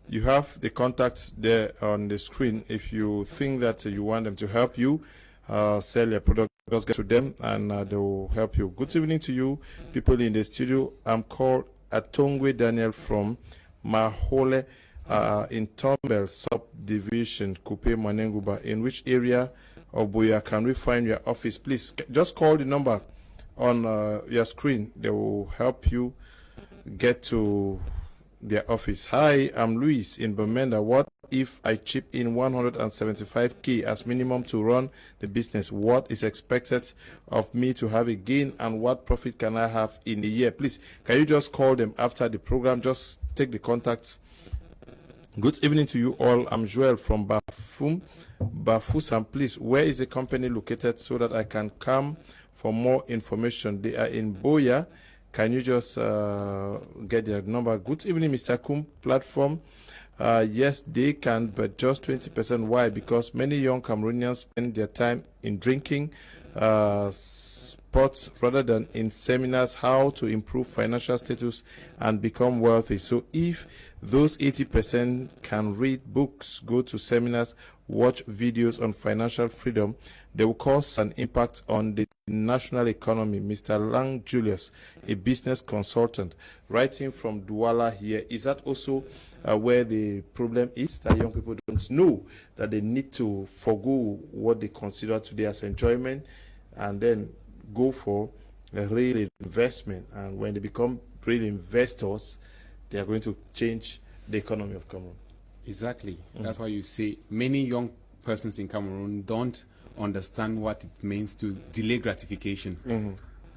you have the contacts there on the screen. If you think that you want them to help you sell your product, just get to them and they will help you. Good evening to you, people in the studio. I'm called Atongwe Daniel from Mahole in Tombel subdivision, Kupe Manenguba. In which area of Boya can we find your office? Please just call the number on your screen. They will help you get to their office. Hi, I'm Luis in Bamenda. What if I chip in 175k as minimum to run the business? What is expected of me to have a gain and what profit can I have in a year? Please, can you just call them after the program? Just take the contacts. Good evening to you all. I'm Joel from Bafusam. Please, where is the company located so that I can come for more information? They are in Boya. Can you just get their number? Good evening, Mr. KUM platform. Yes, they can, but just 20%. Why? Because many young Cameroonians spend their time in drinking sports rather than in seminars how to improve financial status and become wealthy. So if those 80% can read books, go to seminars, watch videos on financial freedom, they will cause an impact on the national economy. Mr. Lang Julius, a business consultant, writing from Douala here. Is that also where the problem is, that young people don't know that they need to forgo what they consider today as enjoyment and then go for a real investment? And when they become real investors, they are going to change the economy of Cameroon. Exactly. That's why you say many young persons in Cameroon don't understand what it means to delay gratification.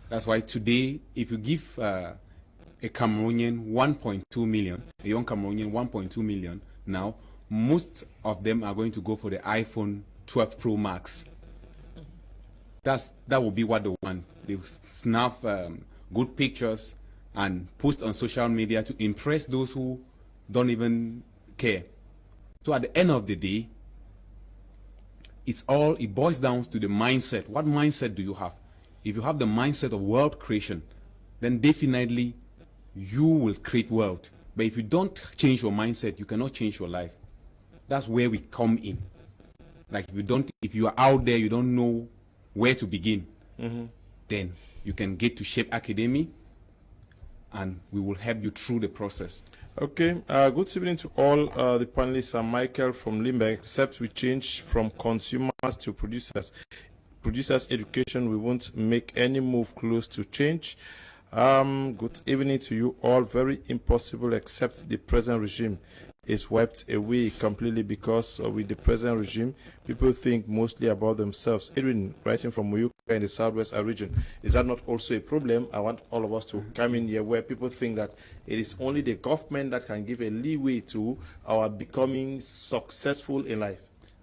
That's why today, if you give a Cameroonian 1.2 million, a young Cameroonian 1.2 million, now most of them are going to go for the iPhone 12 Pro Max. That will be what they want. They snap good pictures and post on social media to impress those who don't even care. So at the end of the day, it boils down to the mindset. What mindset do you have? If you have the mindset of wealth creation, then definitely you will create wealth. But if you don't change your mindset, you cannot change your life. That's where we come in. Like if you are out there, you don't know where to begin. then you can get to SHEP Academy, and we will help you through the process. Okay, good evening to all the panelists. I'm Michael from Limba. Except we change from consumers to producers. Producers education, we won't make any move close to change. Good evening to you all. Very impossible, except the present regime is wiped away completely, because with the present regime, people think mostly about themselves. Edwin, writing from Muyuka in the Southwest region, is that not also a problem? I want all of us to come in here where people think that it is only the government that can give a leeway to our becoming successful in life.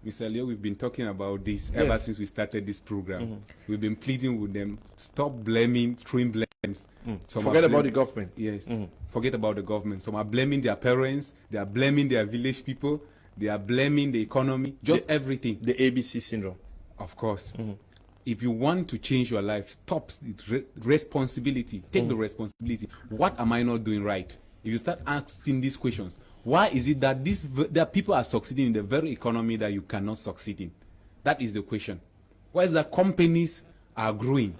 Mr. Leo, we've been talking about this ever since we started this program. We've been pleading with them, stop blaming, throwing blames. Forget about the government. Yes, forget about the government. Some are blaming their parents, they are blaming their village people, they are blaming the economy, just everything. The ABC syndrome. Of course. If you want to change your life, stop the responsibility. Take the responsibility. What am I not doing right? If you start asking these questions, why is it that that people are succeeding in the very economy that you cannot succeed in? That is the question. Why is that companies are growing?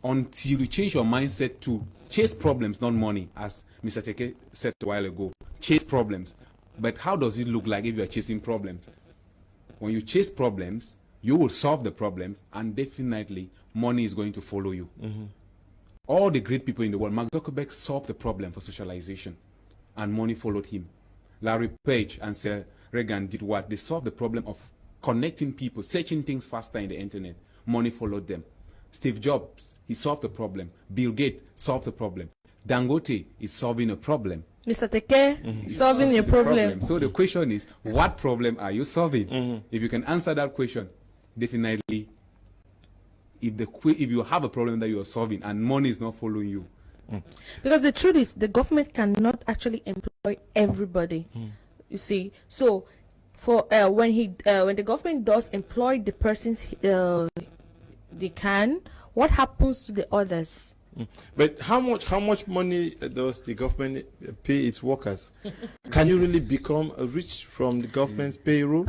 Until you change your mindset to chase problems, not money, as Mr. Teke said a while ago. Chase problems. But how does it look like if you are chasing problems? When you chase problems, you will solve the problems, and definitely money is going to follow you. All the great people in the world, Mark Zuckerberg solved the problem for socialization, and money followed him. Larry Page and Sir Reagan did what? They solved the problem of connecting people, searching things faster in the internet. Money followed them. Steve Jobs, he solved the problem. Bill Gates solved the problem. Dangote is solving a problem. Mr. Teke, solving a problem. So the question is, what problem are you solving? If you can answer that question, definitely, if you have a problem that you are solving and money is not following you. Because the truth is, the government cannot actually employ everybody. You see, so for when the government does employ the persons they can, what happens to the others? But how much money does the government pay its workers? Can you really become rich from the government's payroll?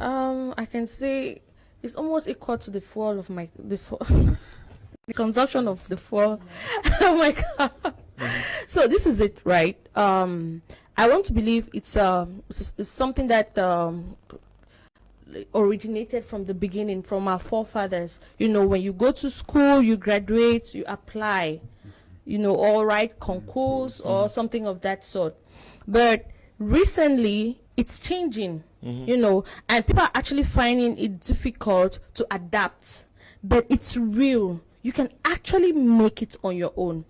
I can say it's almost equal to the fall of the consumption of the fall. Oh my God. So this is it, right? I want to believe it's something that originated from the beginning, from our forefathers. You know, when you go to school, you graduate, you apply, you know, or write concours or something of that sort. But recently, it's changing, you know, and people are actually finding it difficult to adapt. But it's real. You can actually make it on your own.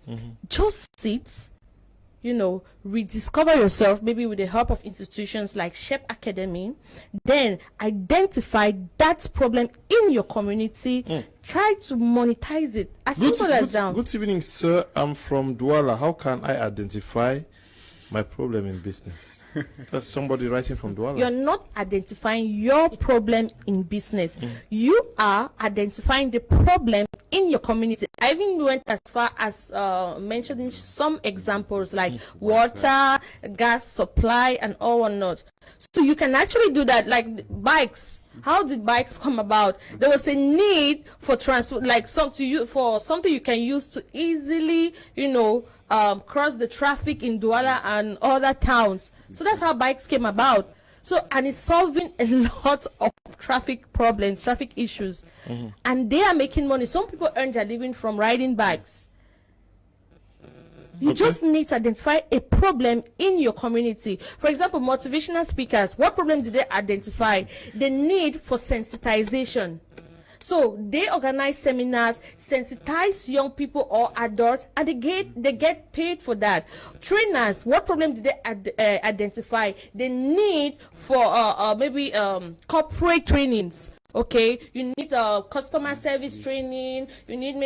Just sit, you know, rediscover yourself, maybe with the help of institutions like SHEP Academy, then identify that problem in your community, try to monetize it. As simple as that. Good evening, sir. I'm from Douala. How can I identify my problem in business? That's somebody writing from Douala. You're not identifying your problem in business. You are identifying the problem in your community. I even went as far as mentioning some examples like water, gas supply, and all whatnot. So you can actually do that, like bikes. How did bikes come about? There was a need for transport, like something you can use to easily, you know, cross the traffic in Douala and other towns. So that's how bikes came about. So, and it's solving a lot of traffic problems, traffic issues, and they are making money. Some people earn their living from riding bikes. You just need to identify a problem in your community. For example, motivational speakers, what problem did they identify? The need for sensitization. So they organize seminars, sensitize young people or adults, and they get paid for that. Trainers, what problem did they identify? The need for maybe corporate trainings. Okay, you need customer service training, you need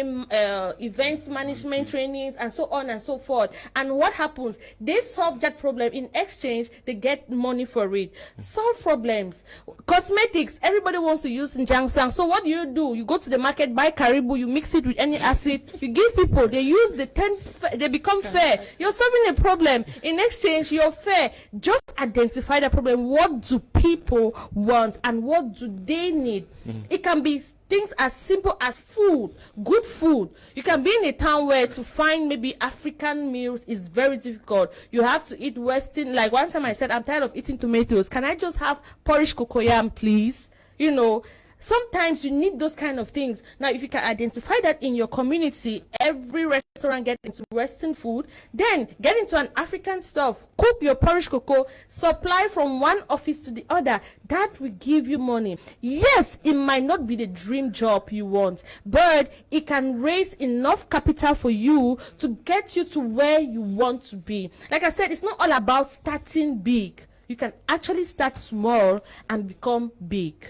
events management trainings, and so on and so forth. And what happens? They solve that problem. In exchange, they get money for it. Solve problems. Cosmetics, everybody wants to use Njangsang. So what do? You go to the market, buy Caribou, you mix it with any acid, you give people, they use they become fair. You're solving a problem. In exchange, you're fair. Just identify the problem. What do people want and what do they need. It can be things as simple as food, good food. You can be in a town where to find maybe African meals is very difficult. You have to eat Western. Like one time I said, I'm tired of eating tomatoes. Can I just have porridge cocoyam, please? You know, sometimes you need those kind of things. Now, if you can identify that in your community, every restaurant get into Western food, then get into an African stuff, cook your porridge cocoa, supply from one office to the other. That will give you money. Yes, it might not be the dream job you want, but it can raise enough capital for you to get you to where you want to be. Like I said, it's not all about starting big. You can actually start small and become big.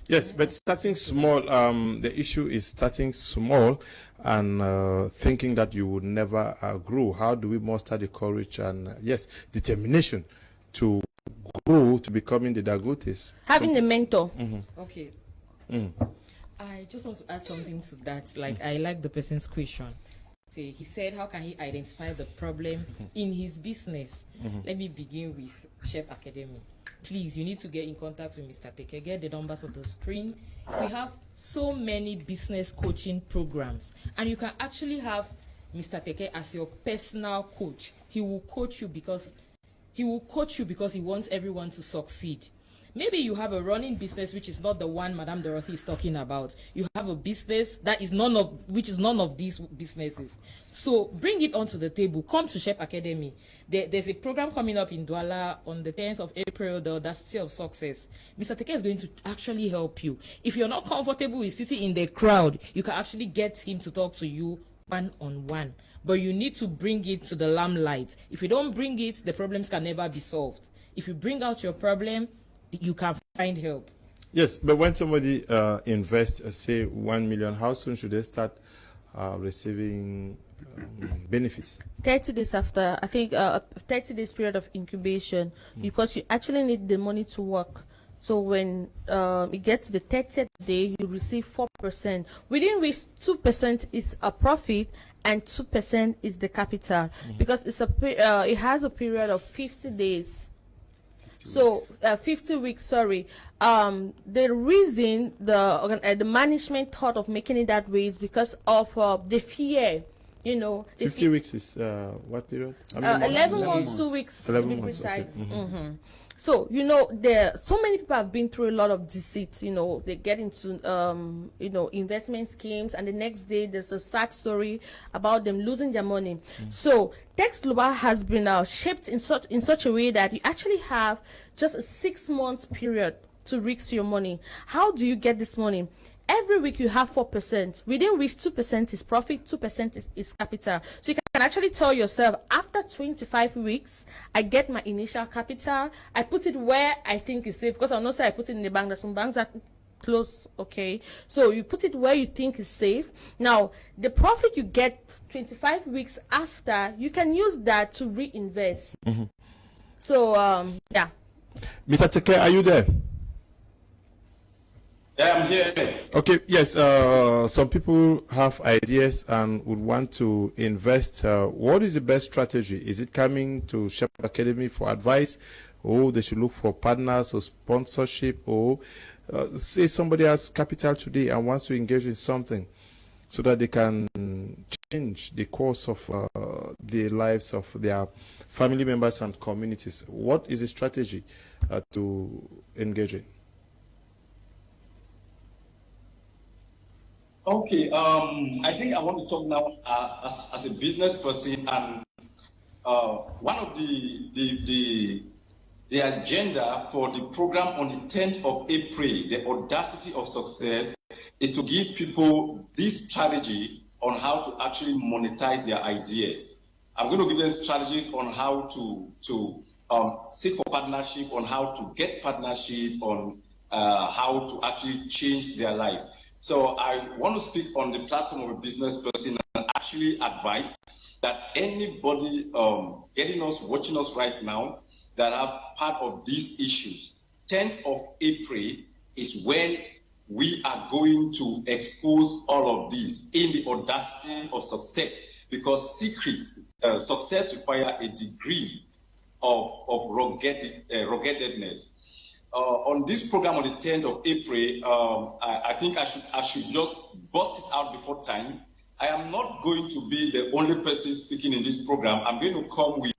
Yes, but starting small, the issue is starting small and thinking that you would never grow. How do we muster the courage and, yes, determination to grow to becoming the Dagotes? Having a mentor. Okay. I just want to add something to that. Like, I like the person's question. He said, how can he identify the problem in his business? Let me begin with SHEP Academy. Please, you need to get in contact with Mr. Teke. Get the numbers on the screen. We have so many business coaching programs, and you can actually have Mr. Teke as your personal coach. He will coach you because he wants everyone to succeed. Maybe you have a running business which is not the one Madame Dorothy is talking about. You have a business that is none of these businesses. So bring it onto the table. Come to SHEP Academy. There's a program coming up in Douala on the 10th of April, the Audacity of Success. Mr. Teke is going to actually help you. If you're not comfortable with sitting in the crowd, you can actually get him to talk to you one-on-one. But you need to bring it to the limelight. If you don't bring it, the problems can never be solved. If you bring out your problem, you can find help. Yes, but when somebody invests, say 1 million, how soon should they start receiving benefits? 30 days after, I think 30 days period of incubation, because you actually need the money to work. So when it gets to the 30th day, you receive 4%. Within which 2% is a profit and 2% is the capital, because it's it has a period of 50 days. So 50 weeks, sorry. The reason the management thought of making it that way is because of the fear. You know, 50 weeks is what period? 11 months, 2 weeks 11 to be months, precise. okay. So, you know, so many people have been through a lot of deceit. You know, they get into, you know, investment schemes, and the next day there's a sad story about them losing their money. So, Teks Global has been shaped in such a way that you actually have just a 6 months period to risk your money. How do you get this money? Every week you have 4%, within which 2% is profit, 2% is capital. So you can actually tell yourself, after 25 weeks, I get my initial capital, I put it where I think is safe, because I'll not say I put it in the bank. There's some banks that close, okay? So you put it where you think is safe. Now, the profit you get 25 weeks after, you can use that to reinvest. So, yeah. Mr. Teke, are you there? Yeah, I'm here. Okay, yes, some people have ideas and would want to invest. What is the best strategy? Is it coming to SHEP Academy for advice, or they should look for partners or sponsorship, or say somebody has capital today and wants to engage in something so that they can change the course of the lives of their family members and communities? What is the strategy to engage in? Okay, I think I want to talk now as a business person, and one of the agenda for the program on the 10th of April, the Audacity of Success, is to give people this strategy on how to actually monetize their ideas. I'm going to give them strategies on how to seek for partnership, on how to get partnership, on how to actually change their lives. So I want to speak on the platform of a business person and actually advise that anybody watching us right now that are part of these issues, 10th of April is when we are going to expose all of these in the Audacity of Success, because success requires a degree of ruggedness. on this program on the 10th of April, I think I should just bust it out before time. I am not going to be the only person speaking in this program. I'm going to come with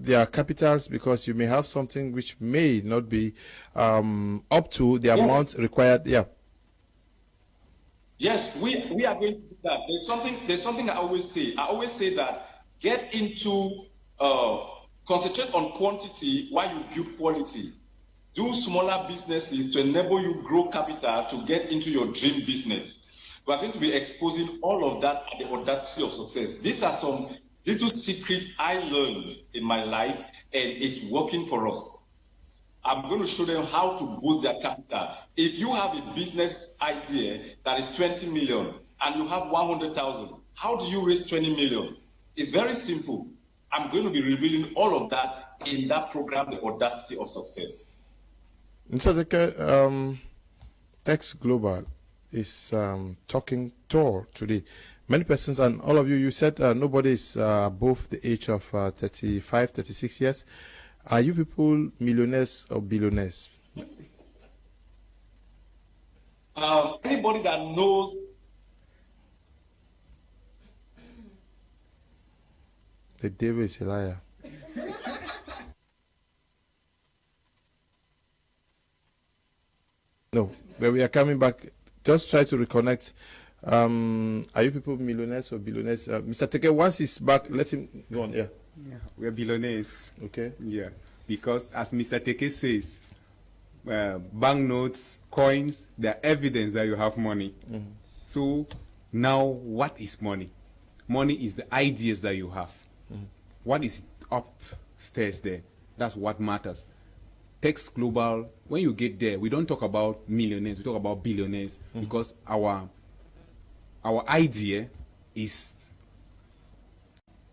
their capitals, because you may have something which may not be up to the amount required. Yeah. Yes, we are going to do that. There's something I always say. I always say that get into concentrate on quantity while you build quality. Do smaller businesses to enable you grow capital to get into your dream business. We are going to be exposing all of that at the Audacity of Success. These are some little secrets I learned in my life, and it's working for us. I'm going to show them how to boost their capital. If you have a business idea that is 20 million and you have 100,000, how do you raise 20 million? It's very simple. I'm going to be revealing all of that in that program, the Audacity of Success. Mr. Teke, Teks Global is talking tour today. Many persons, and all of you, you said nobody is above the age of 35, 36 years. Are you people millionaires or billionaires? Anybody that knows the devil is a liar. No, but we are coming back. Just try to reconnect. Are you people millionaires or billionaires? Mr. Teke, once he's back, let him go on. Yeah. Yeah, we are billionaires. Okay. Yeah, because as Mr. Teke says, banknotes, coins, they are evidence that you have money. Mm-hmm. So now, what is money? Money is the ideas that you have. Mm-hmm. What is upstairs there? That's what matters. Teks Global, when you get there, we don't talk about millionaires, we talk about billionaires, mm-hmm. because our idea is,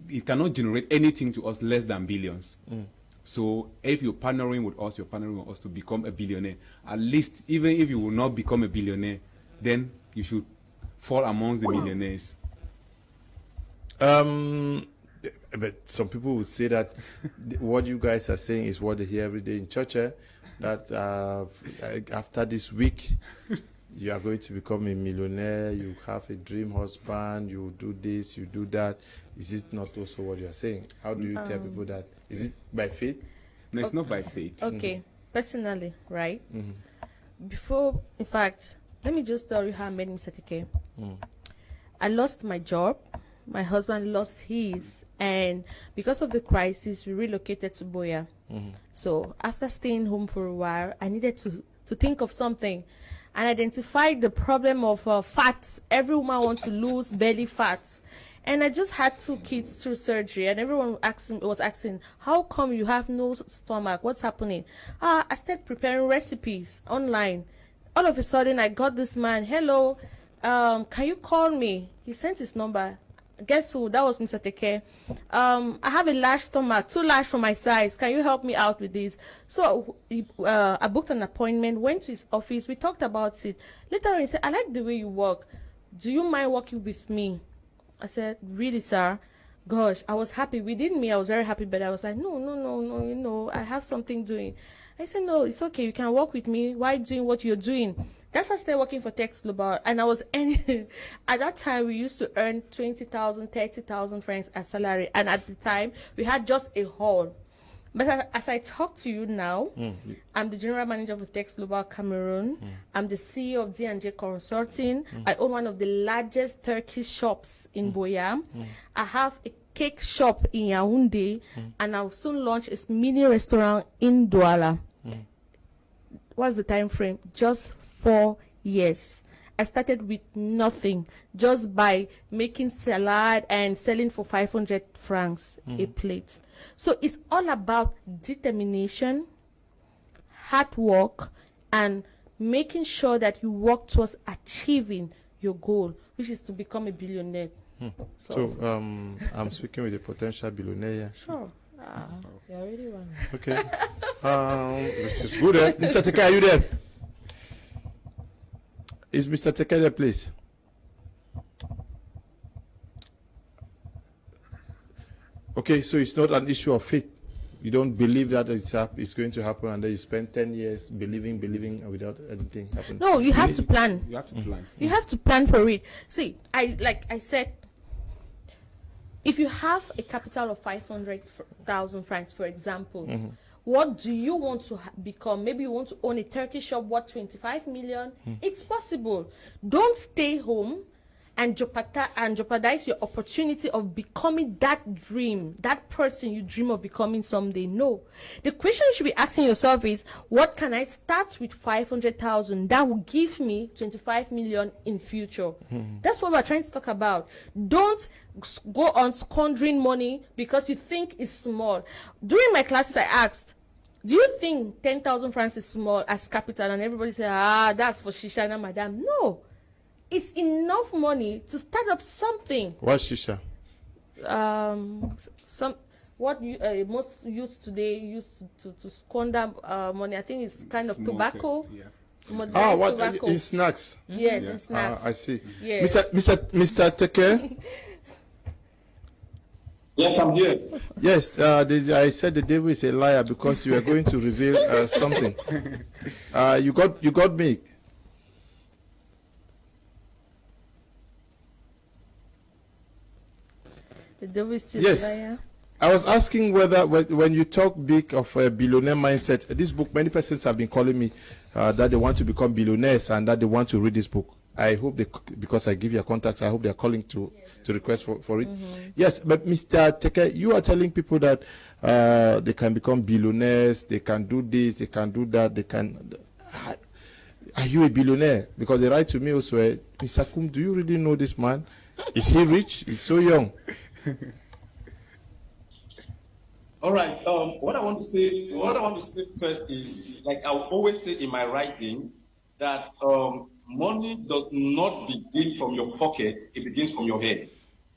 it cannot generate anything to us less than billions. Mm. So if you're partnering with us, you're partnering with us to become a billionaire. At least, even if you will not become a billionaire, then you should fall amongst the millionaires. But some people would say that what you guys are saying is what they hear every day in church, that after this week, you are going to become a millionaire, you have a dream husband, you do this, you do that. Is it not also what you are saying? How do you tell people that? Is it by faith? No, it's not by faith. Okay, personally, right? Mm-hmm. Before, in fact, let me just tell you how I met Mr. Teke. I lost my job. My husband lost his. And because of the crisis, we relocated to Boya. So after staying home for a while, I needed to think of something and identify the problem of fats. Every woman wants to lose belly fat. And I just had 2 kids through surgery, and everyone was asking, how come you have no stomach? What's happening? I started preparing recipes online. All of a sudden, I got this man, hello, can you call me? He sent his number. Guess who? That was Mr. Teke. I have a large stomach, too large for my size. Can you help me out with this? So I booked an appointment, went to his office. We talked about it. Later on, he said, I like the way you work. Do you mind working with me? I said, really, sir? Gosh, I was happy. Within me, I was very happy, but I was like, no, I have something doing. I said, no, it's okay. You can work with me. Why doing what you're doing? That's why I started working for Teks Global, and I was earning, at that time we used to earn 20,000, 30,000 francs as salary, and at the time we had just a hall. But as I talk to you now, I'm the general manager for Teks Global Cameroon. I'm the CEO of D&J Consulting. I own one of the largest Turkish shops in Boya. I have a cake shop in Yaoundé, and I'll soon launch a mini restaurant in Douala. What's the time frame? Just 4 years. I started with nothing, just by making salad and selling for 500 francs a plate. So it's all about determination, hard work, and making sure that you work towards achieving your goal, which is to become a billionaire. So I'm speaking with a potential billionaire. Sure. You're already one. Okay. This is good. Mr. Teke, are you there? Is Mr. Teke there, please? Okay, so it's not an issue of faith. You don't believe that it's going to happen, and then you spend 10 years believing without anything happening. No, you have to plan. You have to plan. You have to plan for it. See, like I said, if you have a capital of 500,000 francs, for example, what do you want to become? Maybe you want to own a Turkish shop worth 25 million. It's possible. Don't stay home and jeopardize your opportunity of becoming that dream, that person you dream of becoming someday. No. The question you should be asking yourself is, what can I start with 500,000 that will give me 25 million in future? That's what we're trying to talk about. Don't go on squandering money because you think it's small. During my classes, I asked, do you think 10,000 francs is small as capital? And everybody said, that's for Shishana, madam. No. It's enough money to start up something. What's shisha? Most youths today use to squander money. I think it's kind of tobacco. Yeah. Tobacco. In snacks? Yes, in snacks. I see. Yes. Mr. Teke? Yes, I'm here. Yes, I said the devil is a liar because you are going to reveal something. You got me. The devil is still Yes. a liar. I was asking whether when you talk big of a billionaire mindset, this book, many persons have been calling me that they want to become billionaires and that they want to read this book. I hope because I give you contacts, I hope they're calling to request for it. Yes, but Mr. Teke, you are telling people that they can become billionaires, they can do this, they can do that, they can. Are you a billionaire? Because they write to me also, Mr. KUM, do you really know this man? Is he rich? He's so young. All right. What I want to say first is, like I always say in my writings, that money does not begin from your pocket; it begins from your head.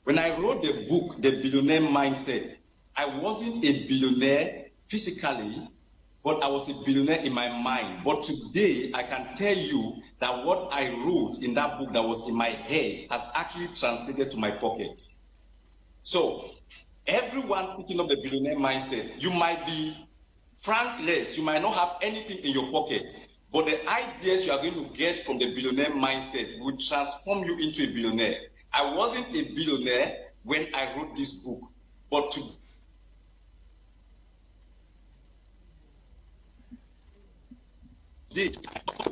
When I wrote the book, The Billionaire Mindset, I wasn't a billionaire physically, but I was a billionaire in my mind. But today, I can tell you that what I wrote in that book that was in my head has actually translated to my pocket. So, everyone picking up the billionaire mindset, you might be frankless, you might not have anything in your pocket, but the ideas you are going to get from the billionaire mindset will transform you into a billionaire. I wasn't a billionaire when I wrote this book, but today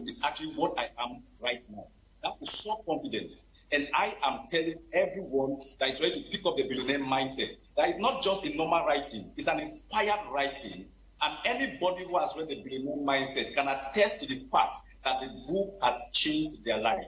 is actually what I am right now. That's the short confidence. And I am telling everyone that is ready to pick up the billionaire mindset, that is not just a normal writing, it's an inspired writing. And anybody who has read the billionaire mindset can attest to the fact that the book has changed their life.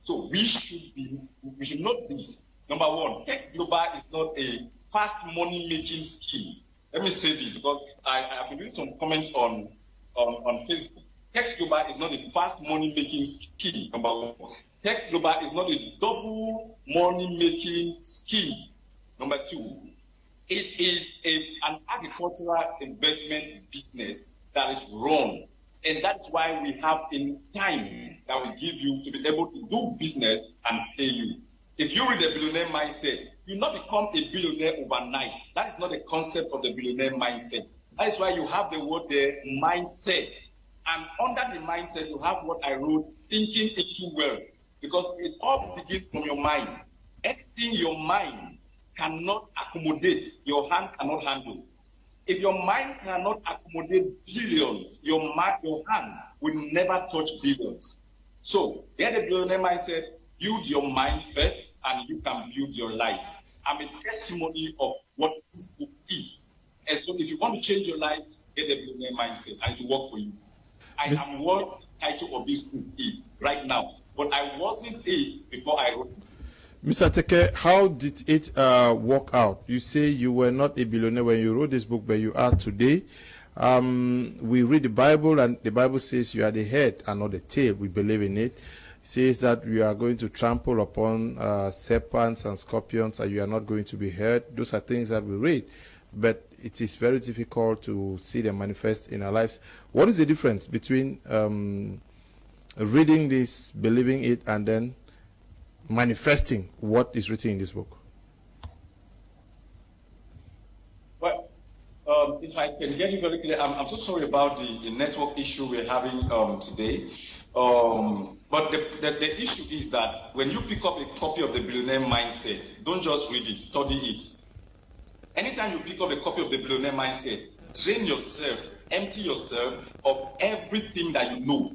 So we should note this. Number one, Teks Global is not a fast money making scheme. Let me say this because I've been reading some comments on Facebook. Teks Global is not a fast money making scheme. Number one. Teks Global is not a double money-making scheme. Number two, it is an agricultural investment business that is run. And that's why we have a time that we give you to be able to do business and pay you. If you read the billionaire mindset, you not become a billionaire overnight. That is not the concept of the billionaire mindset. That is why you have the word there, mindset. And under the mindset, you have what I wrote, thinking it too well, because it all begins from your mind. Anything your mind cannot accommodate, your hand cannot handle. If your mind cannot accommodate billions, your hand will never touch billions. So get a billionaire mindset, build your mind first, and you can build your life. I'm a testimony of what this book is. And so if you want to change your life, get a billionaire mindset, and it will work for you. I am what the title of this book is right now, but I wasn't it before I wrote it. Mr. Teke, how did it work out? You say you were not a billionaire when you wrote this book, but you are today. We read the Bible, and the Bible says you are the head and not the tail. We believe in it. It says that you are going to trample upon serpents and scorpions, and you are not going to be hurt. Those are things that we read, but it is very difficult to see them manifest in our lives. What is the difference between reading this, believing it, and then manifesting what is written in this book? Well, if I can get it very clear, I'm so sorry about the network issue we're having today. But the issue is that when you pick up a copy of the Billionaire Mindset, don't just read it, study it. Anytime you pick up a copy of the Billionaire Mindset, train yourself, empty yourself of everything that you know.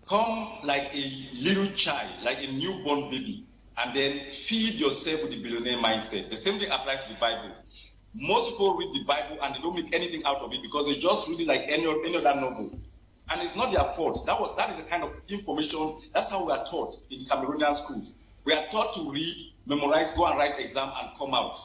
Come like a little child, like a newborn baby, and then feed yourself with the Billionaire Mindset. The same thing applies to the Bible. Most people read the Bible and they don't make anything out of it because they just read it like any other novel. And it's not their fault. That is the kind of information, that's how we are taught in Cameroonian schools. We are taught to read, memorize, go and write exam and come out.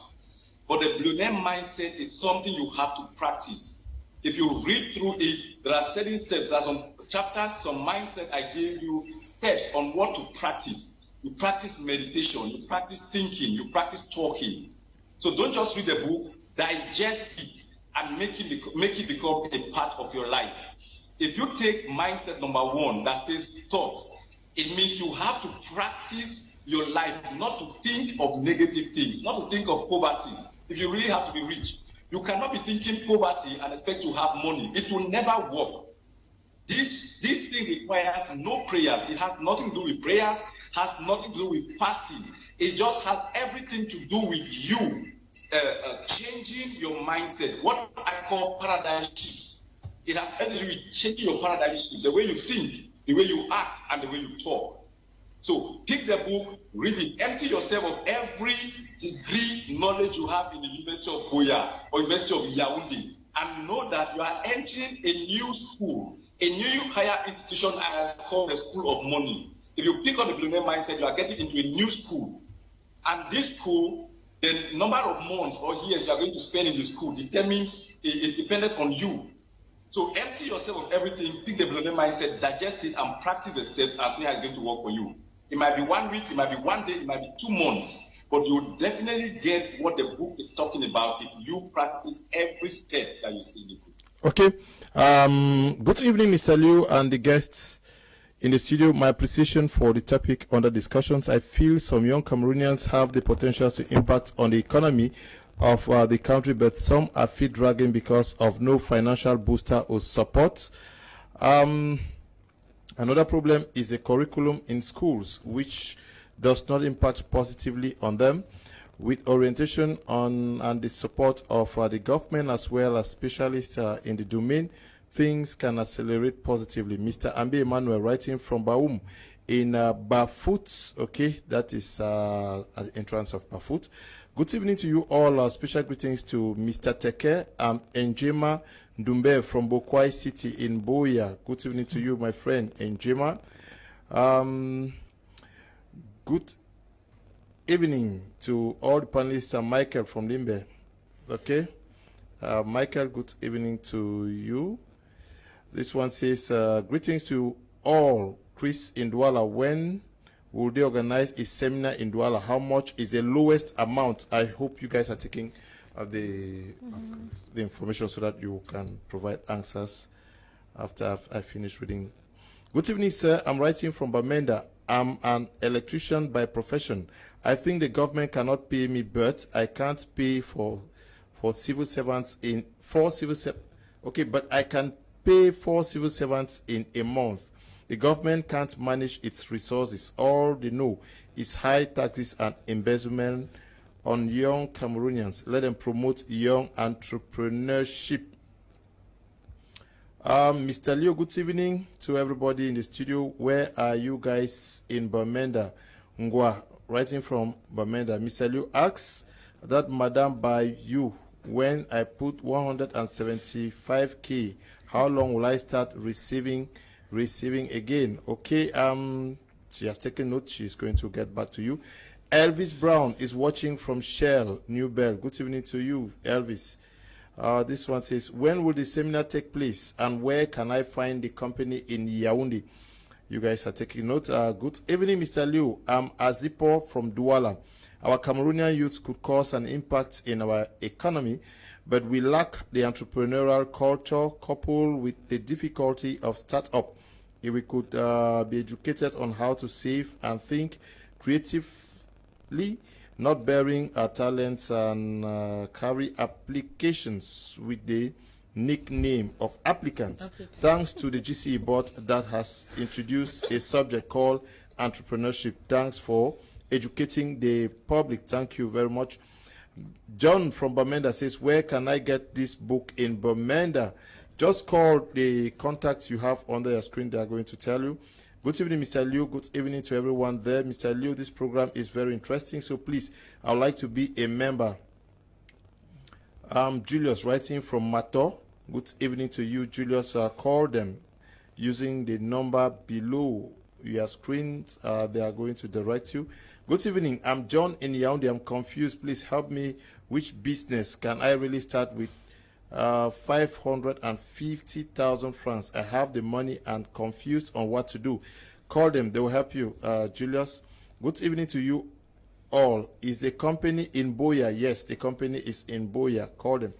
But the Billionaire Mindset is something you have to practice. If you read through it, there are certain steps. There are some chapters, some mindset I gave you, steps on what to practice. You practice meditation, you practice thinking, you practice talking. So don't just read the book, digest it and make it become a part of your life. If you take mindset number 1 that says thoughts, it means you have to practice your life, not to think of negative things, not to think of poverty. If you really have to be rich, you cannot be thinking poverty and expect to have money. It will never work. This thing requires no prayers. It has nothing to do with prayers, has nothing to do with fasting. It just has everything to do with you changing your mindset, what I call paradigm shift. It has everything to do with changing your paradigm shift, the way you think, the way you act, and the way you talk. So pick the book, read it, empty yourself of every degree knowledge you have in the University of Goya or University of Yaoundé, and know that you are entering a new school, a new higher institution I call the School of Money. If you pick up the Billionaire Mindset, you are getting into a new school. And this school, the number of months or years you are going to spend in the school is dependent on you. So empty yourself of everything, pick the Billionaire Mindset, digest it, and practice the steps and see how it's going to work for you. It might be 1 week, it might be 1 day, it might be 2 months, but you'll definitely get what the book is talking about if you practice every step that you see in the book. Okay. Good evening, Mr. Liu and the guests in the studio. My appreciation for the topic under discussions. I feel some young Cameroonians have the potential to impact on the economy of the country, but some are feet dragging because of no financial booster or support. Another problem is the curriculum in schools, which does not impact positively on them. With orientation on and the support of the government as well as specialists in the domain, things can accelerate positively. Mr. Ambi Emmanuel, writing from Baum in Bafut, okay, that is at the entrance of Bafut. Good evening to you all. Special greetings to Mr. Teke Njema Ndumbe from Bokwai City in Boya. Good evening to you, my friend Njema. Good evening to all the panelists. Michael from Limbe. Okay. Michael, good evening to you. This one says, greetings to all. Chris in Douala, when will they organize a seminar in Douala? How much is the lowest amount? I hope you guys are taking the information so that you can provide answers after I finish reading. Good evening, sir. I'm writing from Bamenda. I'm an electrician by profession. I think the government cannot pay me, but I can't pay for civil servants in 4 civil servants. Okay, but I can pay 4 civil servants in a month. The government can't manage its resources. All they know is high taxes and embezzlement on young Cameroonians. Let them promote young entrepreneurship. Mr. Leo, good evening to everybody in the studio. Where are you guys in Bamenda? Ngwa, writing from Bamenda. Mr. Leo asks that Madam by you, when I put 175k, how long will I start receiving again? Okay, she has taken note. She's going to get back to you. Elvis Brown is watching from Shell, New Bell. Good evening to you, Elvis. This one says, when will the seminar take place and where can I find the company in Yaoundé? You guys are taking note. Good evening, Mr. Liu. I'm Azipo from Douala. Our Cameroonian youth could cause an impact in our economy, but we lack the entrepreneurial culture coupled with the difficulty of startup. If we could be educated on how to save and think creatively, not bearing our talents and carry applications with the nickname of applicants. Thanks to the GCE board that has introduced a subject called entrepreneurship. Thanks for educating the public. Thank you very much. John from Bamenda says, where can I get this book in Bamenda? Just call the contacts you have under your screen. They are going to tell you. Good evening, Mr. Liu. Good evening to everyone there. Mr. Liu, this program is very interesting, so please, I would like to be a member. Julius, writing from Marthe. Good evening to you, Julius. Call them using the number below your screen. They are going to direct you. Good evening. I'm John in Yaoundé. I'm confused. Please help me. Which business can I really start with? 550,000 francs. I have the money and confused on what to do. Call them. They will help you, Julius. Good evening to you all. Is the company in Boya? Yes, the company is in Boya. Call them.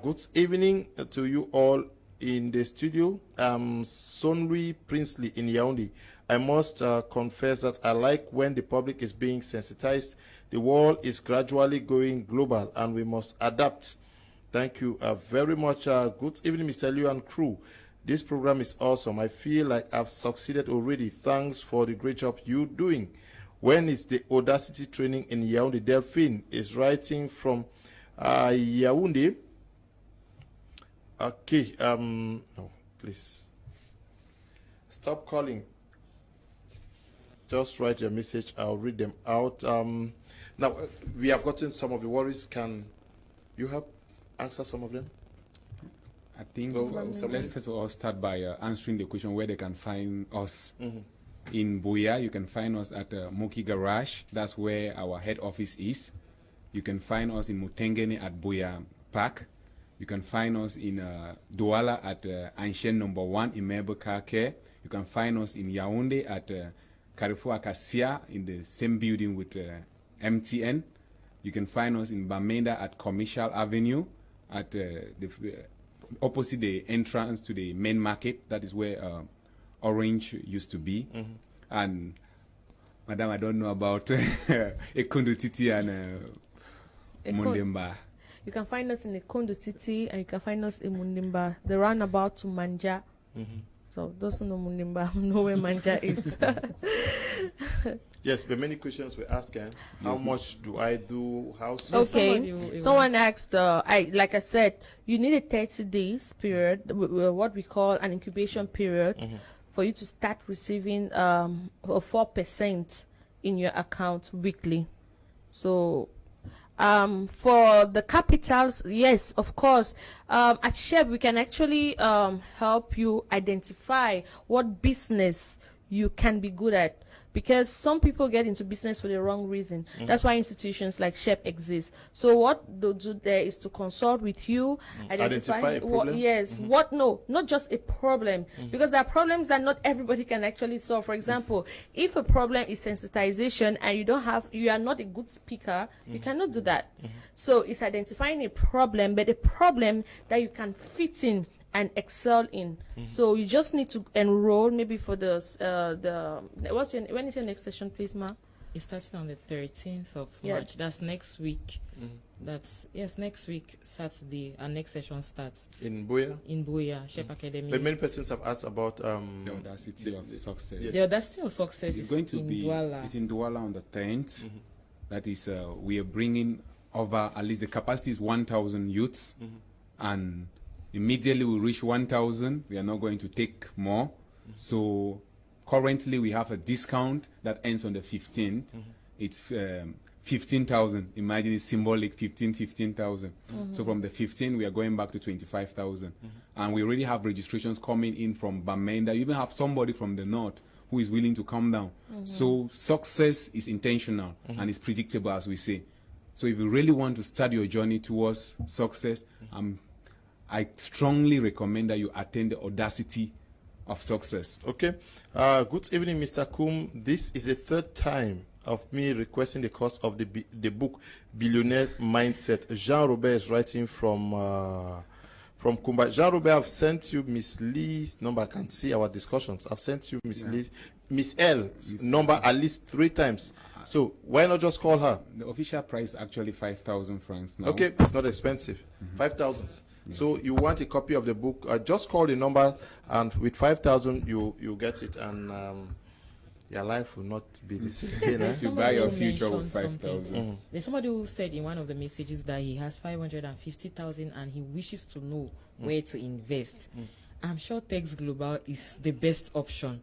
Good evening to you all in the studio. Sonri Princely in Yaoundé. I must confess that I like when the public is being sensitized. The world is gradually going global and we must adapt. Thank you very much. Good evening, Mr. Liu and crew. This program is awesome. I feel like I've succeeded already. Thanks for the great job you're doing. When is the Audacity training in Yaoundé? Delphine is writing from Yaoundé. Okay. No, please. Stop calling. Just write your message. I'll read them out. Now, we have gotten some of the worries. Can you help answer some of them? I think let's first of all start by answering the question where they can find us. In Boya, you can find us at Moki Garage. That's where our head office is. You can find us in Mutengene at Boya Park. You can find us in Douala at Ancien number 1 in Mebel Car Care. You can find us in Yaoundé at Carrefour Acacia in the same building with MTN. You can find us in Bamenda at Commercial Avenue at opposite the entrance to the main market. That is where Orange used to be. And Madam, I don't know about Ekondo Titi and Mundimba. You can find us in Ekondo Titi and you can find us in Mundimba. The roundabout to Manja. So those who know Mundimba know where Manja is. Yes, but many questions were asking. How much do I do? How soon? Okay. Someone asked, like I said, you need a 30 days period, what we call an incubation period, for you to start receiving 4% in your account weekly. So for the capitals, yes, of course. At SHEP, we can actually help you identify what business you can be good at. Because some people get into business for the wrong reason. That's why institutions like SHEP exist. So what they'll do there is to consult with you, identify a problem? Not just a problem. Because there are problems that not everybody can actually solve. For example, if a problem is sensitization and you are not a good speaker, you cannot do that. So it's identifying a problem, but a problem that you can fit in and excel in. So you just need to enroll maybe for when is your next session, please, Ma? It's starting on the 13th of Yeah. March. That's next week. Yes, next week, Saturday. Our next session starts In Boya? in Boya, SHEP Academy. But many persons have asked about The audacity of success. Yes. The audacity of success It's is going to in be Douala. it's in Douala on the 10th. That is, we are bringing over, at least the capacity is 1,000 youths, and immediately we reach 1,000, we are not going to take more. So currently we have a discount that ends on the 15th. It's 15,000. Imagine it's symbolic, 15,000. So from the 15th, we are going back to 25,000. And we already have registrations coming in from Bamenda. You even have somebody from the north who is willing to come down. So success is intentional and it's predictable, as we say. So if you really want to start your journey towards success, I strongly recommend that you attend the Audacity of Success. Okay. Good evening, Mr. KUM. This is the third time of me requesting the cost of the book Billionaire Mindset. Jean Robert is writing from Kumba. Jean Robert, I've sent you Miss Lee's number. I can see our discussions. I've sent you Miss L's number at least 3 times. So why not just call her? The official price is actually 5,000 francs now. Okay, it's not expensive. 5,000. So you want a copy of the book? Just call the number, and with 5,000 you get it, and your life will not be the same. There's You somebody buy your who future with mentioned 5,000. something. There's somebody who said in one of the messages that he has 550,000 and he wishes to know where to invest. I'm sure Teks Global is the best option.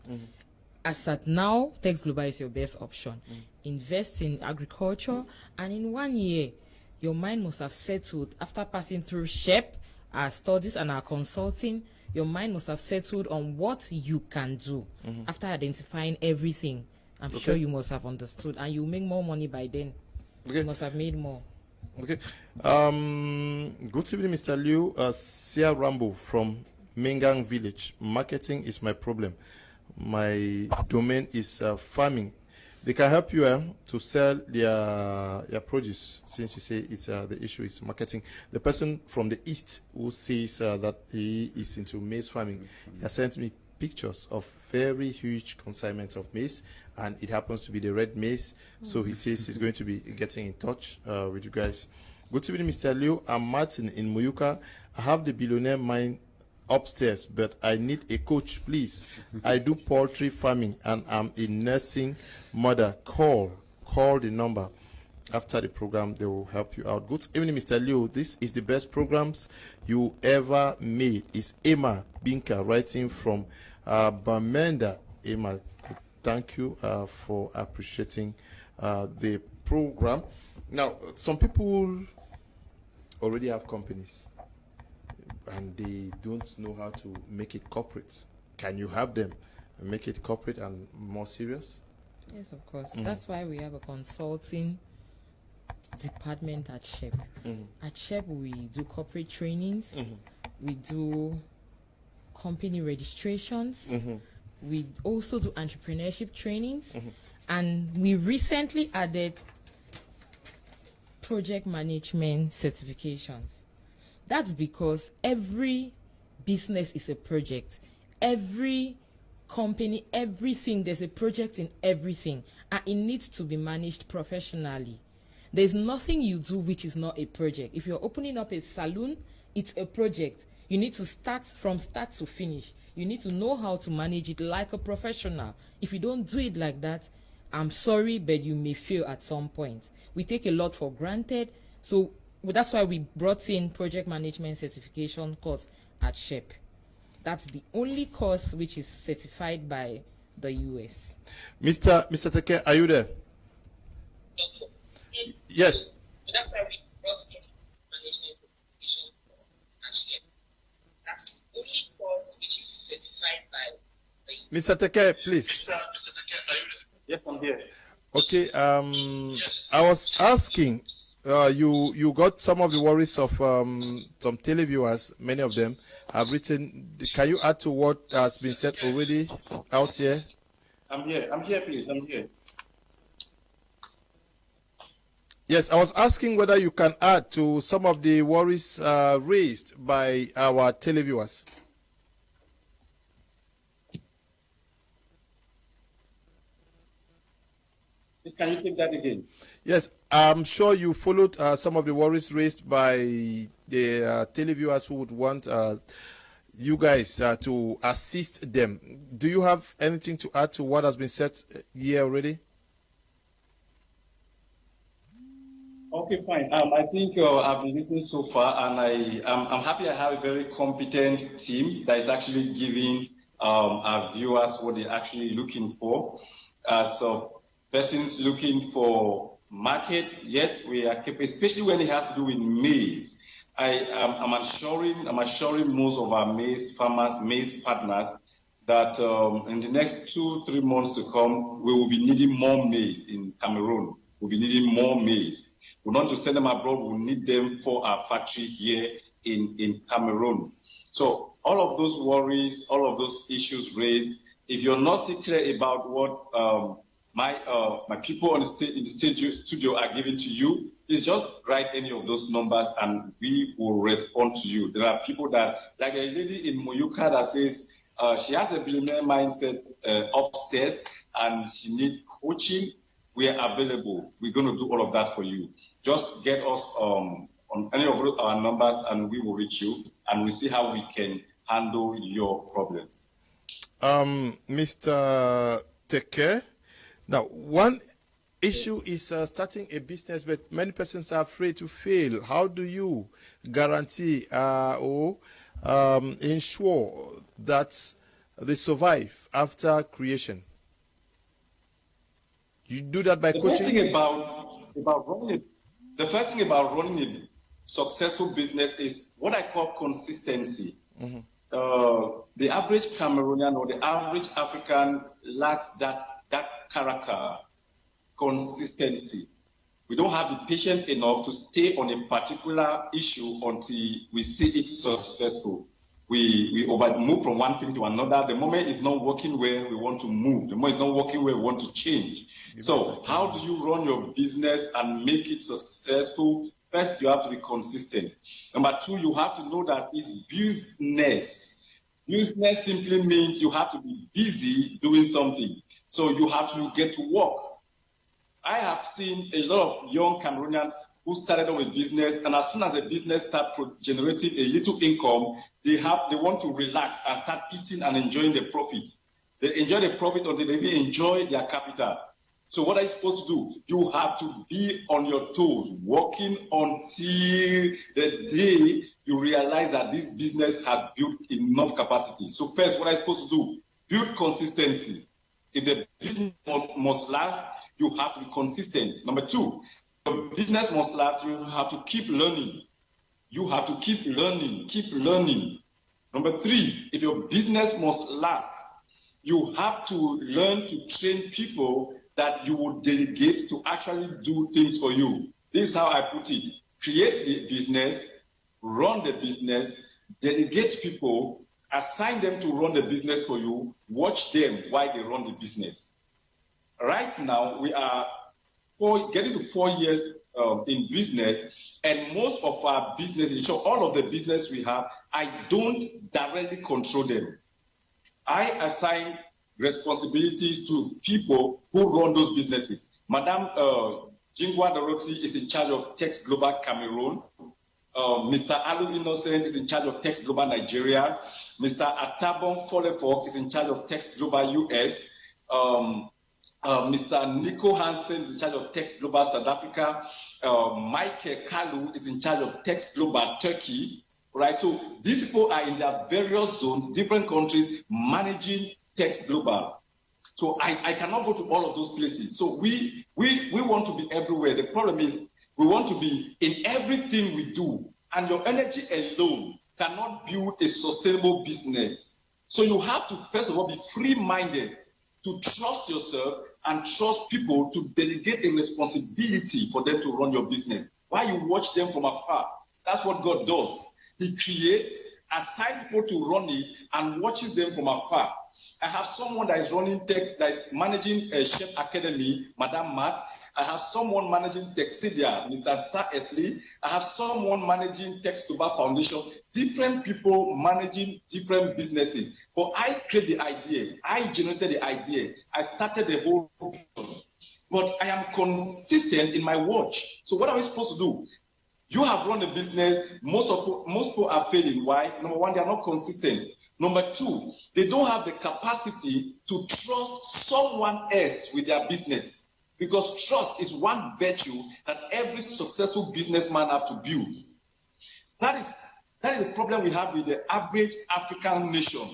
As at now, Teks Global is your best option. Invest in agriculture, and in 1 year, your mind must have settled after passing through SHEP, our studies and our consulting. Your mind must have settled on what you can do after identifying everything. I'm sure you must have understood, and you make more money by then. Okay. You must have made more. Okay. Good evening, Mr. Liu. Sia Rambo from Mengang Village. Marketing is my problem. My domain is farming. They can help you to sell your produce, since you say it's the issue is marketing. The person from the east who says that he is into maize farming, he has sent me pictures of very huge consignments of maize, and it happens to be the red maize. So he says he's going to be getting in touch with you guys. Good evening, Mr. Liu. I'm Martin in Muyuka. I have the billionaire mind upstairs, but I need a coach, please. I do poultry farming and I'm a nursing mother. Call the number after the program. They will help you out. Good evening, Mr. Liu. This is the best programs you ever made. It's Emma Binka writing from Bamenda. Emma, thank you for appreciating the program. Now, some people already have companies and they don't know how to make it corporate. Can you help them make it corporate and more serious? Yes, of course. That's why we have a consulting department at SHEP. At SHEP, we do corporate trainings. We do company registrations. We also do entrepreneurship trainings. And we recently added project management certifications. That's because every business is a project. Every company, everything, there's a project in everything, and it needs to be managed professionally. There's nothing you do which is not a project. If you're opening up a salon, it's a project. You need to start from start to finish. You need to know how to manage it like a professional. If you don't do it like that, I'm sorry, but you may fail at some point. We take a lot for granted, so that's why we brought in project management certification course at SHEP. That's the only course which is certified by the US. Mr. Teke, are you there? Yes. That's why we brought in management certification course at SHEP. That's the only course which is certified by the US. Mr. Teke, please. Mr. Teke, are you there? Yes, I'm here. Okay. I was asking, you got some of the worries of some televiewers. Many of them have written. Can you add to what has been said already out here? I'm here, please. I'm here. Yes, I was asking whether you can add to some of the worries raised by our televiewers. Please, can you take that again? Yes, I'm sure you followed some of the worries raised by the televiewers who would want you guys to assist them. Do you have anything to add to what has been said here already? Okay, fine. I think I've been listening so far, and I'm happy I have a very competent team that is actually giving our viewers what they're actually looking for. So persons looking for market, yes, we are capable, especially when it has to do with maize. I'm assuring most of our maize farmers, maize partners, that in the next 2-3 months to come, we will be needing more maize in Cameroon. We'll be needing more maize. We want to send them abroad. We'll need them for our factory here in Cameroon. So all of those worries, all of those issues raised, if you're not still clear about what my people on in the studio are giving to you, please just write any of those numbers and we will respond to you. There are people that, like a lady in Moyuka that says she has a billionaire mindset upstairs and she needs coaching. We are available. We're going to do all of that for you. Just get us on any of our numbers and we will reach you and we'll see how we can handle your problems. Mr. Teke, now one issue is starting a business, but many persons are afraid to fail. How do you guarantee or ensure that they survive after creation? You do that by coaching? The first thing about running a successful business is what I call consistency. Mm-hmm. The average Cameroonian or the average African lacks that character, consistency. We don't have the patience enough to stay on a particular issue until we see it successful. We move from one thing to another. The moment it's not working well, we want to move. The moment it's not working well, we want to change. So how do you run your business and make it successful? First, you have to be consistent. Number two, you have to know that it's business. Business simply means you have to be busy doing something. So you have to get to work. I have seen a lot of young Cameroonians who started off with business, and as soon as a business starts generating a little income, they want to relax and start eating and enjoying the profit. They enjoy the profit until they even enjoy their capital. So what are you supposed to do? You have to be on your toes, working until the day you realize that this business has built enough capacity. So first, what are you supposed to do? Build consistency. If the business must last, you have to be consistent. Number two, your business must last, you have to keep learning. You have to keep learning. Number three, if your business must last, you have to learn to train people that you will delegate to actually do things for you. This is how I put it. Create the business, run the business, delegate people, assign them to run the business for you, watch them while they run the business. Right now, we are getting to 4 years in business, and most of our business, all of the business we have, I don't directly control them. I assign responsibilities to people who run those businesses. Madam Jingwa Dorothy is in charge of Teks Global Cameroon. Mr. Alu Innocent is in charge of Teks Global Nigeria. Mr. Atabon Folefok is in charge of Teks Global US. Mr. Nico Hansen is in charge of Teks Global South Africa. Mike Kalu is in charge of Teks Global Turkey. Right, so these people are in their various zones, different countries, managing Teks Global. So I cannot go to all of those places. So we want to be everywhere. The problem is we want to be in everything we do. And your energy alone cannot build a sustainable business. So you have to, first of all, be free-minded to trust yourself and trust people to delegate a responsibility for them to run your business. While you watch them from afar, that's what God does. He creates, assigns people to run it and watches them from afar. I have someone that is running Teks, that is managing a SHEP Academy, Madam Marthe. I have someone managing Textilia, Mr. Sir Esley. I have someone managing Teks Global Foundation. Different people managing different businesses. But I created the idea. I generated the idea. I started the whole vision. but I am consistent in my watch. So what are we supposed to do? You have run a business, most people are failing. Why? Number one, they are not consistent. Number two, they don't have the capacity to trust someone else with their business. Because trust is one virtue that every successful businessman has to build. That is the problem we have with the average African nation.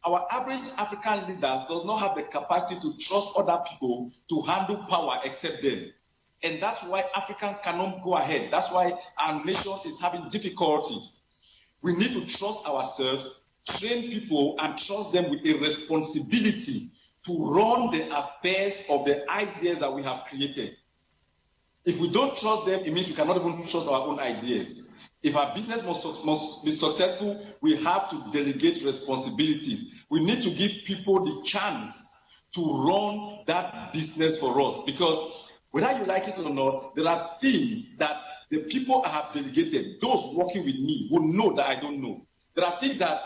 Our average African leaders does not have the capacity to trust other people to handle power except them. And that's why Africa cannot go ahead. That's why our nation is having difficulties. We need to trust ourselves, train people, and trust them with a responsibility to run the affairs of the ideas that we have created. If we don't trust them, it means we cannot even trust our own ideas. If our business must be successful, we have to delegate responsibilities. We need to give people the chance to run that business for us, because whether you like it or not, there are things that the people I have delegated, those working with me, will know that I don't know. There are things that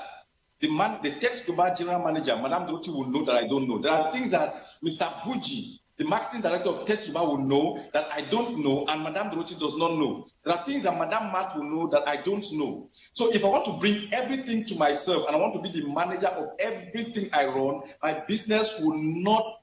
the Teks Global General Manager, Madame Dorothy, will know that I don't know. There are things that Mr. Buji, the Marketing Director of Teks Global, will know that I don't know, and Madame Dorothy does not know. There are things that Madame Marthe will know that I don't know. So if I want to bring everything to myself and I want to be the manager of everything I run, my business will not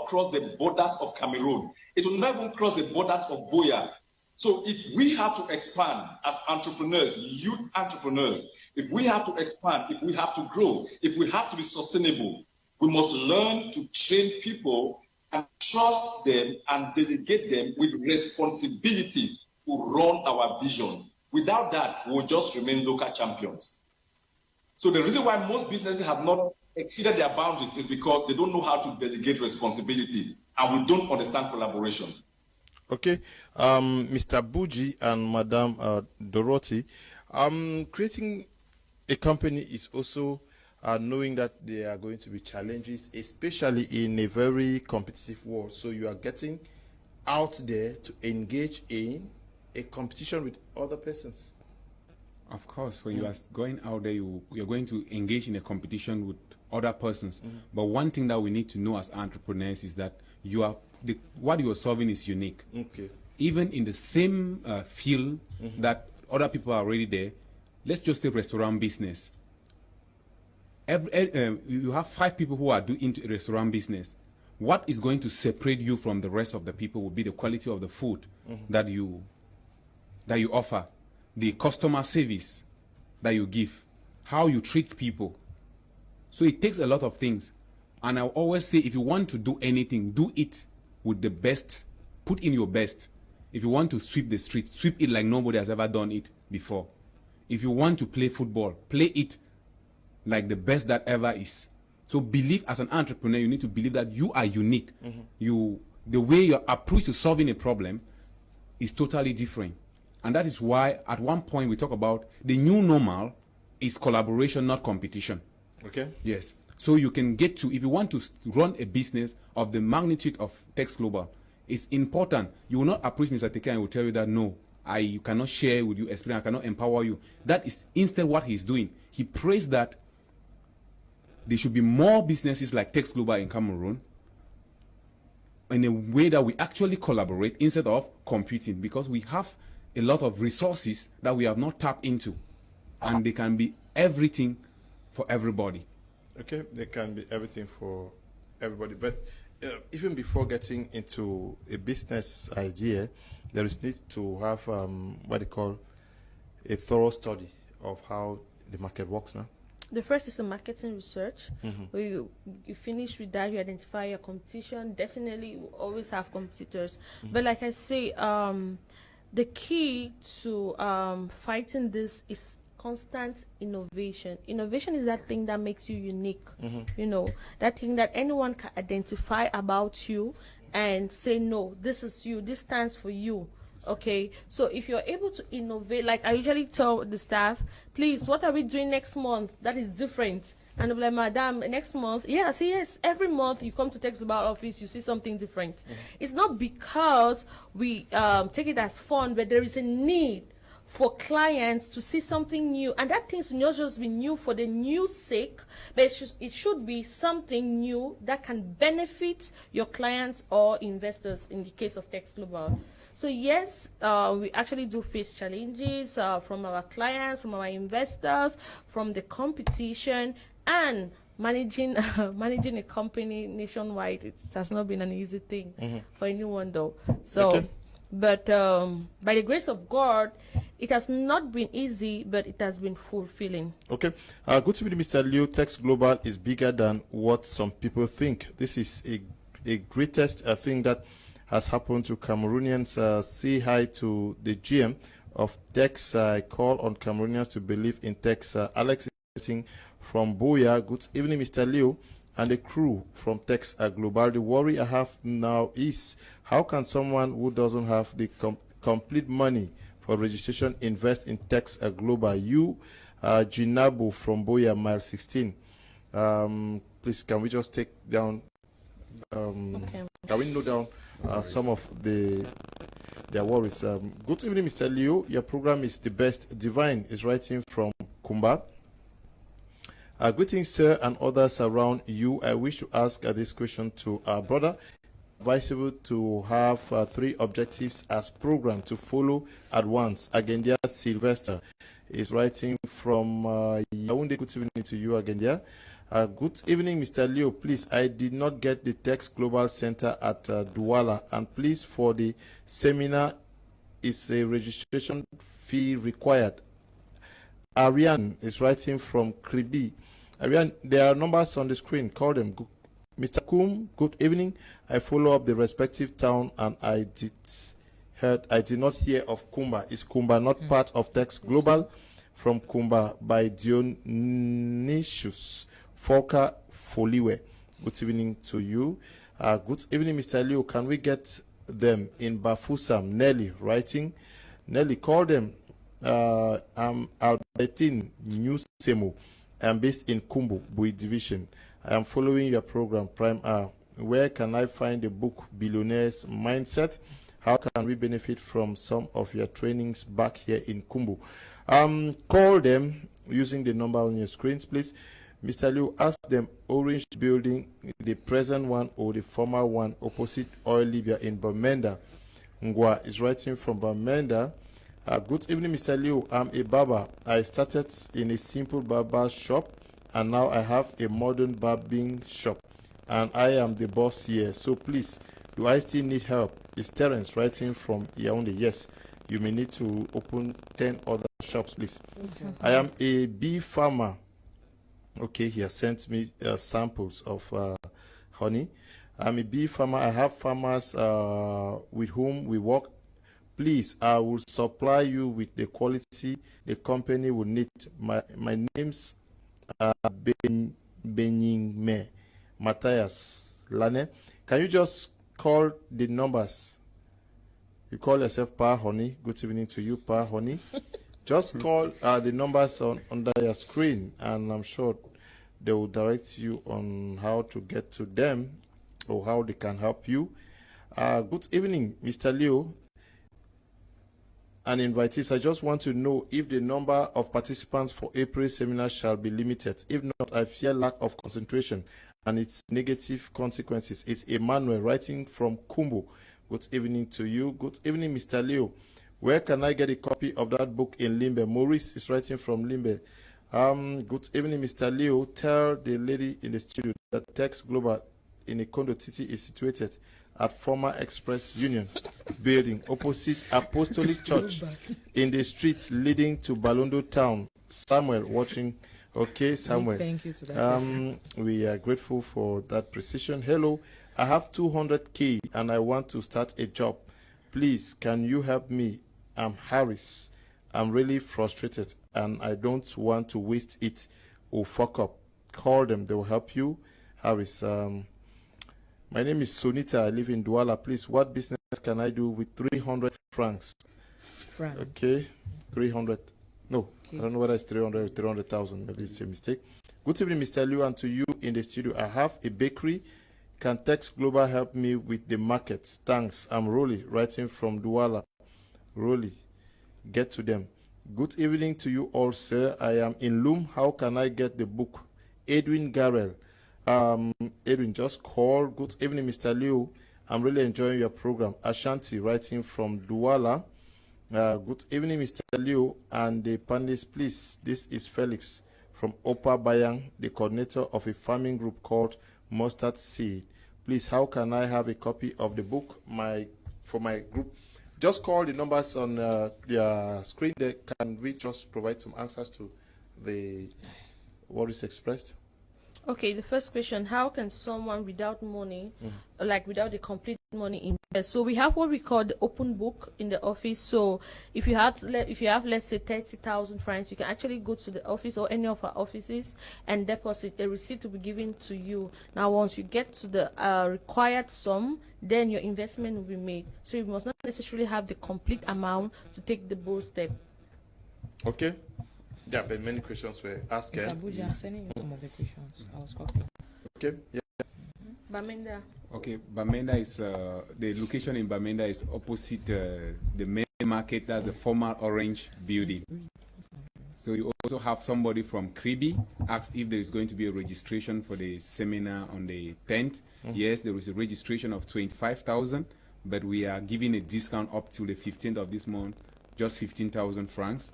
cross the borders of Cameroon. It will not even cross the borders of Boya. So if we have to expand as entrepreneurs, youth entrepreneurs, if we have to expand, if we have to grow, if we have to be sustainable, we must learn to train people and trust them and delegate them with responsibilities to run our vision. Without that, we'll just remain local champions. So the reason why most businesses have not exceeded their boundaries is because they don't know how to delegate responsibilities, and we don't understand collaboration. Okay, Mr. Buji and Madame Dorothy, creating a company is also knowing that there are going to be challenges, especially in a very competitive world. So you are getting out there to engage in a competition with other persons. Of course, when you are going out there, you're going to engage in a competition with other persons. But one thing that we need to know as entrepreneurs is that what you are solving is unique. Okay. Even in the same field that other people are already there, let's just say restaurant business. You have 5 people who are into restaurant business. What is going to separate you from the rest of the people will be the quality of the food that you offer, the customer service that you give, how you treat people. So it takes a lot of things. And I always say, if you want to do anything, do it with the best. Put in your best. If you want to sweep the street, sweep it like nobody has ever done it before. If you want to play football, play it like the best that ever is. So believe, as an entrepreneur, you need to believe that you are unique. The way your approach to solving a problem is totally different. And that is why at one point we talk about the new normal is collaboration, not competition. Okay. Yes. So you can get to, if you want to run a business of the magnitude of Teks Global, it's important. You will not approach Mr. Teke and will tell you that, no, I cannot share with you experience, I cannot empower you. That is instead what he's doing. He prays that there should be more businesses like Teks Global in Cameroon in a way that we actually collaborate instead of competing, because we have a lot of resources that we have not tapped into, and they can be everything for everybody. Okay, they can be everything for everybody. But even before getting into a business idea, there is need to have what they call a thorough study of how the market works now. The first is a marketing research. Where you finish with that, you identify your competition. Definitely, you always have competitors. But like I say, the key to fighting this is constant innovation. Innovation is that thing that makes you unique. You know, that thing that anyone can identify about you and say, no, this is you, this stands for you. Okay, so if you're able to innovate, like I usually tell the staff, please, what are we doing next month that is different? And I'm like, madam, next month, yes, every month you come to Teks Global office, you see something different. It's not because we take it as fun, but there is a need for clients to see something new, and that thing should not just be new for the new sake, but it should be something new that can benefit your clients or investors in the case of Teks Global. So yes, we actually do face challenges from our clients, from our investors, from the competition, and managing a company nationwide. It has not been an easy thing for anyone though. So. Okay. But by the grace of God, it has not been easy, but it has been fulfilling. Okay. Good evening, Mr. Leo. Teks Global is bigger than what some people think. This is a greatest thing that has happened to Cameroonians. Say hi to the GM of Teks. I call on Cameroonians to believe in Teks. Alex is from Boya. Good evening, Mr. Leo, and the crew from Teks Global. The worry I have now is, how can someone who doesn't have the complete money for registration invest in Teks Global? You, Jinabo from Boya, mile 16. Please, can we just take down, okay. Can we note down some of their worries? Good evening, Mr. Leo. Your program is the best. Divine is writing from Kumba. Greetings, sir, and others around you. I wish to ask this question to our brother. Advisable to have 3 objectives as program to follow at once. Agendia Sylvester is writing from Yaoundé. Good evening to you, Agendia. Good evening, Mr. Leo. Please, I did not get the Teks Global Center at Douala, and please, for the seminar, is a registration fee required. Ariane is writing from Kribi. Ariane, there are numbers on the screen. Call them. Mr. KUM, good evening. I follow up the respective town, and I did not hear of Kumba. Is Kumba not part of Teks Global? From Kumba by Dionysius Folker Foliwe. Good evening to you. Good evening, Mr. Leo. Can we get them in Bafusam? Nelly writing. Nelly, call them. I'm Albertine Newsemo. I'm based in Kumbu, Bui Division. I am following your program, Prime R. Where can I find the book Billionaire's Mindset? How can we benefit from some of your trainings back here in Kumbu? Call them using the number on your screens, please. Mr. Liu, ask them Orange Building, the present one or the former one opposite Oil Libya in Bamenda. Ngwa is writing from Bamenda. Good evening, Mr. Liu. I'm a barber. I started in a simple barber shop, and now I have a modern barbering shop, and I am the boss here. So please, do I still need help? Is Terence writing from Yaoundé? Yes, you may need to open 10 other shops, please. Okay. I am a bee farmer. Okay, he has sent me samples of honey. I'm a bee farmer. I have farmers with whom we work. Please, I will supply you with the quality the company will need. My name's Beningme Matthias Lane. Can you just call the numbers? You call yourself Pa Honey. Good evening to you, Pa Honey. Just call the numbers under your screen, and I'm sure they will direct you on how to get to them or how they can help you. Good evening, Mr. Leo and invitees. I just want to know if the number of participants for April seminar shall be limited. If not, I fear lack of concentration and its negative consequences. It's Emmanuel writing from Kumbu. Good evening to you. Good evening, Mr. Leo. Where can I get a copy of that book in Limbe? Maurice is writing from Limbe. Good evening, Mr. Leo. Tell the lady in the studio that Teks Global in Ikondo Titi is situated at former Express Union building opposite Apostolic Church in the street leading to Balondo Town. Samuel watching. Okay, Samuel. Thank you to that we are grateful for that precision. Hello, I have 200K and I want to start a job. Please, can you help me? I'm Harris. I'm really frustrated and I don't want to waste it or fuck up. Call them, they will help you. Harris, my name is Sonita. I live in Douala. Please, what business can I do with 300 francs? Francs. Okay, 300. No, okay. I don't know whether it's 300 or 300,000. Maybe it's a mistake. Good evening, Mr. Liu, and to you in the studio. I have a bakery. Can Teks Global help me with the markets? Thanks. I'm Rolly, writing from Douala. Rolly, get to them. Good evening to you all, sir. I am in Loom. How can I get the book? Edwin Garrel. Edwin, just call. Good evening, Mr. Leo. I'm really enjoying your program. Ashanti, writing from Douala. Good evening, Mr. Leo and the panelists, please. This is Felix from Opa Bayang, the coordinator of a farming group called Mustard Seed. Please, how can I have a copy of the book for my group? Just call the numbers on the screen there. Can we just provide some answers to what is expressed? Okay, the first question, how can someone without money, like without the complete money invest? So we have what we call the open book in the office. So if you have, let's say 30,000 francs, you can actually go to the office or any of our offices and deposit. A receipt to be given to you. Now, once you get to the required sum, then your investment will be made. So you must not necessarily have the complete amount to take the bold step. Okay. Yeah, but many questions were asked. Mr. Buji, I'm sending you some of the questions. I was copying. Okay. Yeah. Bamenda. Okay, Bamenda is the location in Bamenda is opposite the main market. That's the former Orange building. So you also have somebody from Kribi asked if there is going to be a registration for the seminar on the 10th. Yes, there is a registration of 25,000, but we are giving a discount up to the 15th of this month, just 15,000 francs.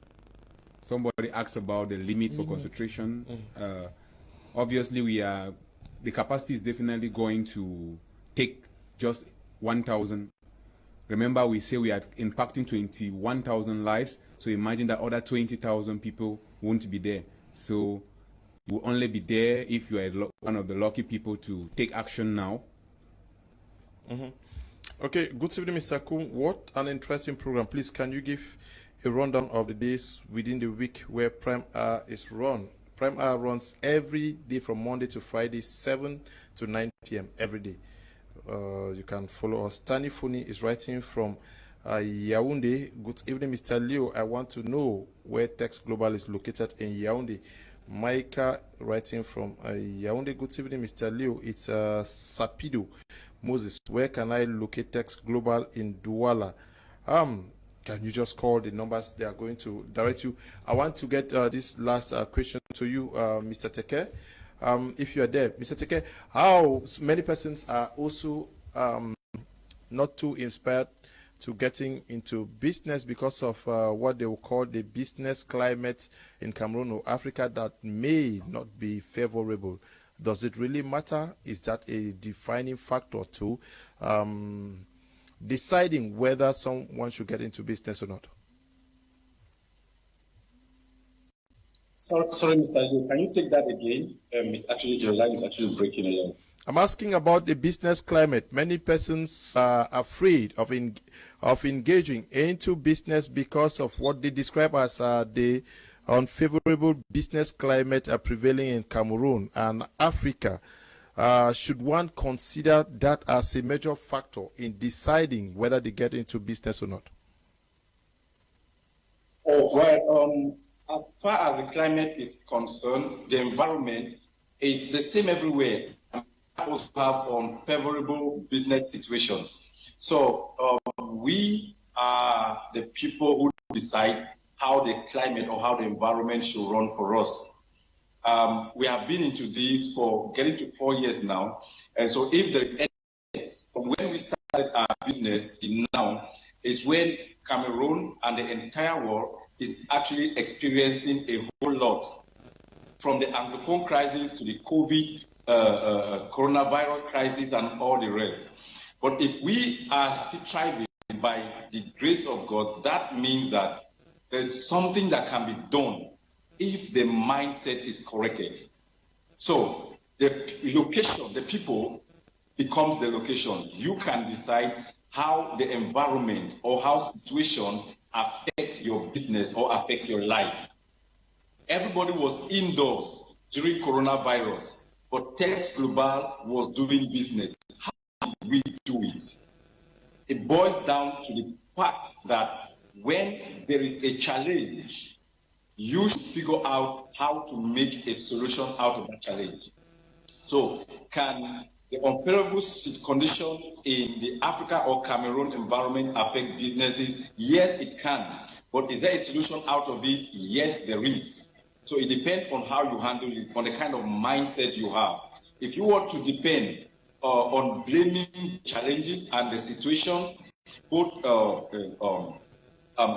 Somebody asked about the limit for concentration. Obviously, the capacity is definitely going to take just 1,000. Remember, we say we are impacting 21,000 lives. So imagine that other 20,000 people won't be there. So you will only be there if you are one of the lucky people to take action now. Okay, good evening, Mr. KUM. What an interesting program. Please, can you give a rundown of the days within the week where Prime Hour is run? Prime Hour runs every day from Monday to Friday, 7 to 9 p.m. every day. You can follow us. Tani Funi is writing from Yaoundé. Good evening, Mr. Leo. I want to know where Teks Global is located in Yaoundé. Micah writing from Yaoundé. Good evening, Mr. Leo. It's Sapido. Moses, where can I locate Teks Global in Douala? Can you just call the numbers? They are going to direct you. I want to get this last question to you, Mr. Teke. If you are there, Mr. Teke, how many persons are also not too inspired to getting into business because of what they will call the business climate in Cameroon or Africa that may not be favorable? Does it really matter? Is that a defining factor to deciding whether someone should get into business or not? Sorry, Mr. Yu, can you take that again? Your line is actually breaking again. I'm asking about the business climate. Many persons are afraid of engaging into business because of what they describe as the unfavorable business climate prevailing in Cameroon and Africa. Should one consider that as a major factor in deciding whether they get into business or not? Oh, well, as far as the climate is concerned, the environment is the same everywhere. Also have unfavorable business situations. So we are the people who decide how the climate or how the environment should run for us. We have been into this for getting to 4 years now. And so if there is any, from when we started our business till now, is when Cameroon and the entire world is actually experiencing a whole lot. From the Anglophone crisis to the COVID coronavirus crisis and all the rest. But if we are still thriving by the grace of God, that means that there's something that can be done if the mindset is corrected. So the location, the people becomes the location. You can decide how the environment or how situations affect your business or affect your life. Everybody was indoors during coronavirus, but Teks Global was doing business. How did we do it? It boils down to the fact that when there is a challenge, you should figure out how to make a solution out of that challenge. So can the unfavorable condition in the Africa or Cameroon environment affect businesses? Yes, it can. But is there a solution out of it? Yes, there is. So it depends on how you handle it, on the kind of mindset you have. If you want to depend on blaming challenges and the situations, both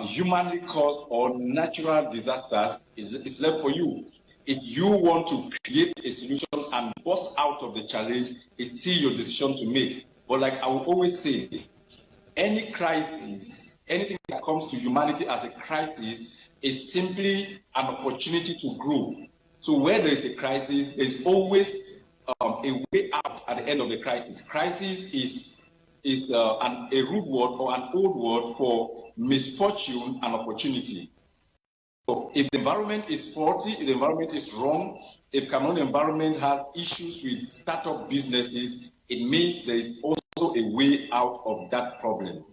humanly caused or natural disasters, it's left for you. If you want to create a solution and bust out of the challenge, it's still your decision to make. But like I will always say, any crisis, anything that comes to humanity as a crisis is simply an opportunity to grow. So where there is a crisis, there's always a way out at the end of the crisis. Crisis is a rude word or an old word for misfortune and opportunity. So if the environment is faulty, if the environment is wrong, if Cameroon environment has issues with startup businesses, it means there is also a way out of that problem.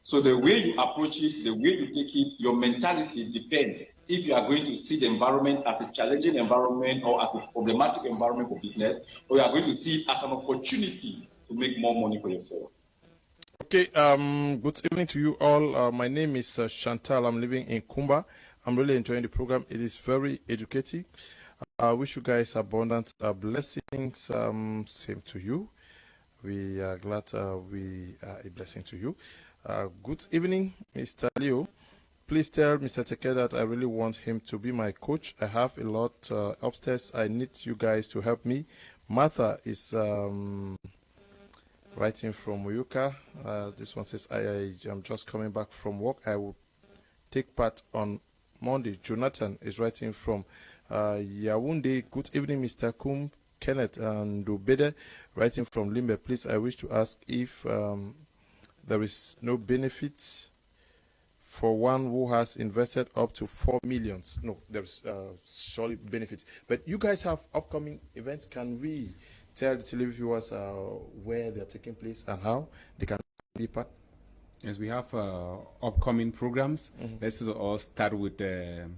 So the way you approach it, the way you take it, your mentality depends if you are going to see the environment as a challenging environment or as a problematic environment for business, or you are going to see it as an opportunity to make more money for yourself. Okay, good evening to you all. My name is Chantal. I'm living in Kumba. I'm really enjoying the program. It is very educative. I wish you guys abundant blessings. Same to you. We are glad we are a blessing to you. Good evening, Mr. Leo. Please tell Mr. Teke that I really want him to be my coach. I have a lot upstairs. I need you guys to help me. Marthe is writing from Uyuka. This one says, I am just coming back from work. I will take part on Monday. Jonathan is writing from Yaoundé. Good evening, Mr. KUM. Kenneth and Dobede writing from Limbe. Please, I wish to ask if there is no benefit for one who has invested up to 4 million. No, there's surely benefit. But you guys have upcoming events. Can we tell the television viewers where they're taking place and how they can be part? Yes, we have upcoming programs. Let's first of all start with the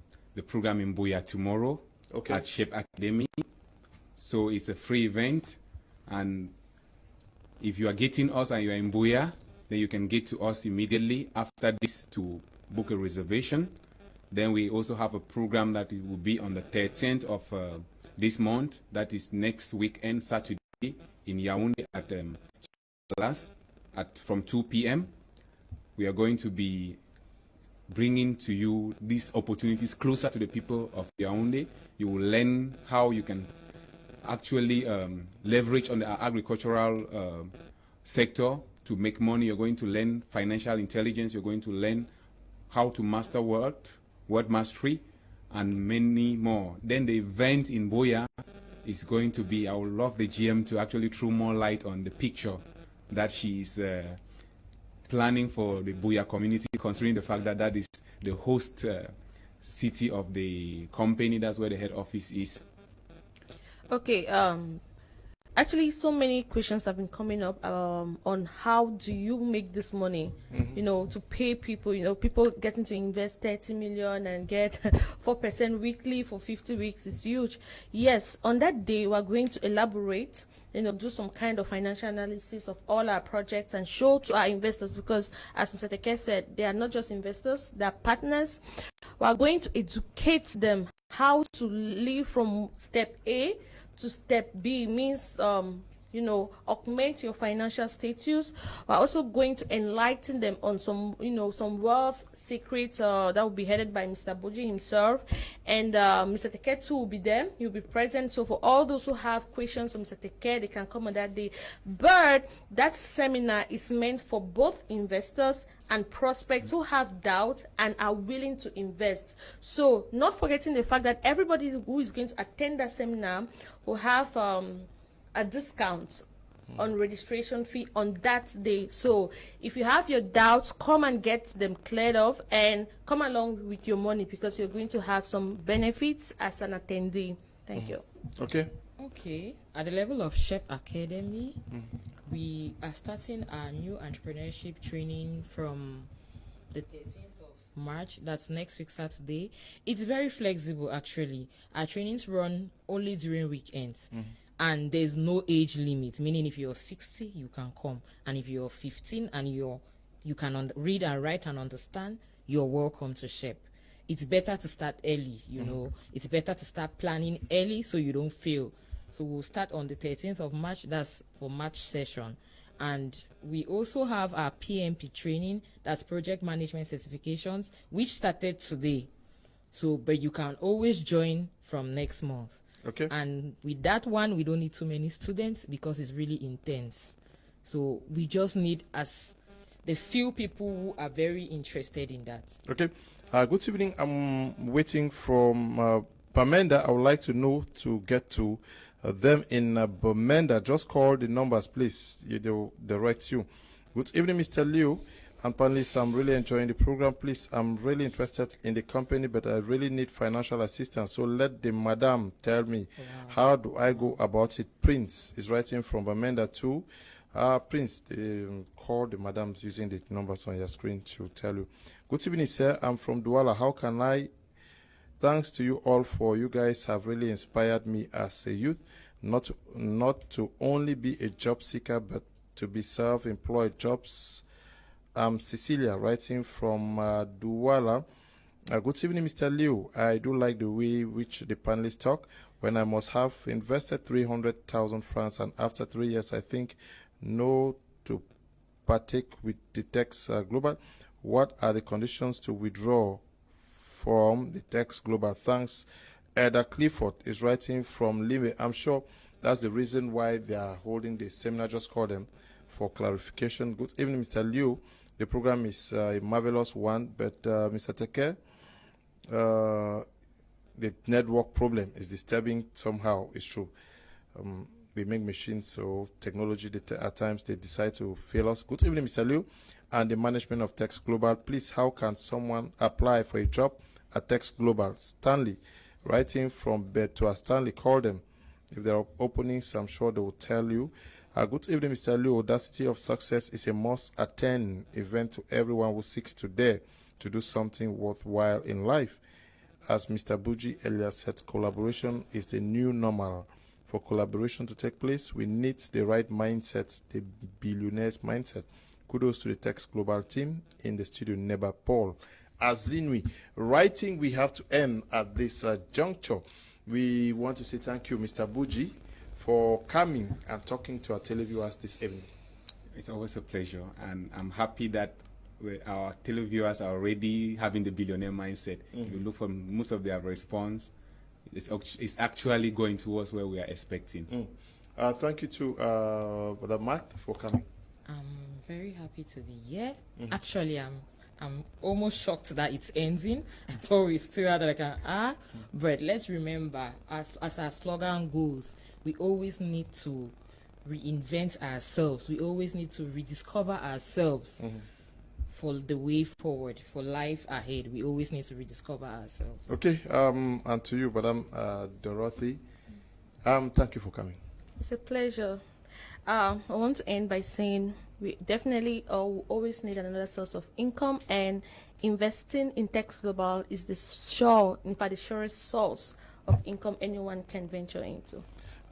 program in Buya tomorrow at SHEP Academy. So it's a free event, and if you are getting us and you are in Buya, then you can get to us immediately after this to book a reservation. Then we also have a program that it will be on the 13th of this month. That is next weekend, Saturday, in Yaoundé at class from 2 p.m. We are going to be bringing to you these opportunities closer to the people of Yaoundé. You will learn how you can actually leverage on the agricultural sector to make money. You're going to learn financial intelligence. You're going to learn how to master word mastery, and many more. Then the event in Buya is going to be, I would love the GM to actually throw more light on the picture that she is planning for the Buya community, considering the fact that that is the host city of the company. That's where the head office is. Okay, actually, so many questions have been coming up on how do you make this money, you know, to pay people, you know, people getting to invest 30 million and get 4% weekly for 50 weeks is huge. Yes, on that day, we're going to elaborate, you know, do some kind of financial analysis of all our projects and show to our investors, because as Mr. Teke said, they are not just investors, they are partners. We're going to educate them how to live from step A to step B. Means you know, augment your financial status. We're also going to enlighten them on some, you know, some wealth secrets that will be headed by Mr. Buji himself, and Mr. Teke too will be there. He'll be present. So for all those who have questions from Mr. Teke, they can come on that day. But that seminar is meant for both investors and prospects who have doubts and are willing to invest. So not forgetting the fact that everybody who is going to attend that seminar will have a discount on registration fee on that day. So if you have your doubts, come and get them cleared off and come along with your money, because you're going to have some benefits as an attendee. Thank you. Okay, at the level of SHEP Academy, we are starting our new entrepreneurship training from the 13th of March. That's next week, Saturday. It's very flexible, actually. Our trainings run only during weekends. And there's no age limit, meaning if you're 60, you can come. And if you're 15 and you can read and write and understand, you're welcome to SHEP. It's better to start early, you know. It's better to start planning early so you don't fail. So we'll start on the 13th of March. That's for March session. And we also have our PMP training, that's project management certifications, which started today. So, but you can always join from next month. Okay. And with that one, we don't need too many students because it's really intense. So we just need the few people who are very interested in that. Okay. Good evening. I'm waiting from Bamenda. I would like to know to get to them in Bamenda. Just call the numbers, please. They'll direct you. Good evening, Mr. Liu and panelists. I'm really enjoying the program. Please, I'm really interested in the company, but I really need financial assistance. So let the madam tell me, how do I go about it? Prince is writing from Bamenda too. Prince, call the madam using the numbers on your screen. She'll tell you. Good evening, sir. I'm from Douala. How can I? Thanks to you all for you guys have really inspired me as a youth, not to only be a job seeker, but to be self-employed jobs. Cecilia, writing from Douala. Good evening, Mr. Liu. I do like the way which the panelists talk. When I must have invested 300,000 francs, and after 3 years, I think no to partake with the Teks Global. What are the conditions to withdraw from the Teks Global? Thanks. Edda Clifford is writing from Lime. I'm sure that's the reason why they are holding the seminar. Just call them for clarification. Good evening, Mr. Liu. The program is a marvelous one, but Mr. Teke, the network problem is disturbing somehow. It's true. We make machines, so technology, at times they decide to fail us. Good evening, Mr. Liu and the management of Teks Global. Please, how can someone apply for a job at Teks Global? Stanley, writing from bed to Stanley, call them. If there are openings, I'm sure they will tell you. Good evening, Mr. Liu. Audacity of Success is a must-attend event to everyone who seeks to dare to do something worthwhile in life. As Mr. Buji earlier said, collaboration is the new normal. For collaboration to take place, we need the right mindset, the billionaire's mindset. Kudos to the Teks Global team in the studio, Neba Paul. Azinwi, writing, we have to end at this juncture. We want to say thank you, Mr. Buji, for coming and talking to our televiewers this evening. It's always a pleasure, and I'm happy that our televiewers are already having the billionaire mindset. If you look for most of their response, it's actually going towards where we are expecting. Thank you to Brother Marthe for coming. I'm very happy to be here. Actually, I'm almost shocked that it's ending. I thought we still had like but let's remember, as our slogan goes, we always need to reinvent ourselves. We always need to rediscover ourselves for the way forward, for life ahead. We always need to rediscover ourselves. Okay, and to you, Madam Dorothy, thank you for coming. It's a pleasure. I want to end by saying we definitely always need another source of income, and investing in Teks Global is the surest source of income anyone can venture into.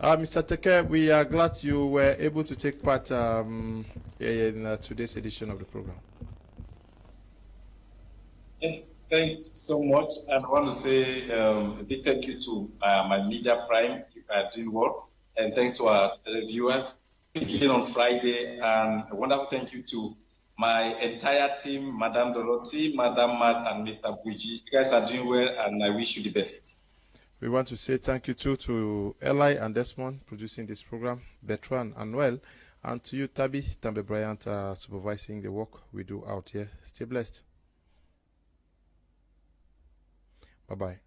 Mr. Teke, we are glad you were able to take part in today's edition of the program. Yes, thanks so much. And I want to say a big thank you to my Media Prime. You are doing well. And thanks to our viewers. Again on Friday. And a wonderful thank you to my entire team, Madam Dorothy, Madam Marthe, and Mr. Buji. You guys are doing well, and I wish you the best. We want to say thank you too to Eli and Desmond producing this program, Bertrand and Noel, and to you, Tambe Bryant, supervising the work we do out here. Stay blessed. Bye-bye.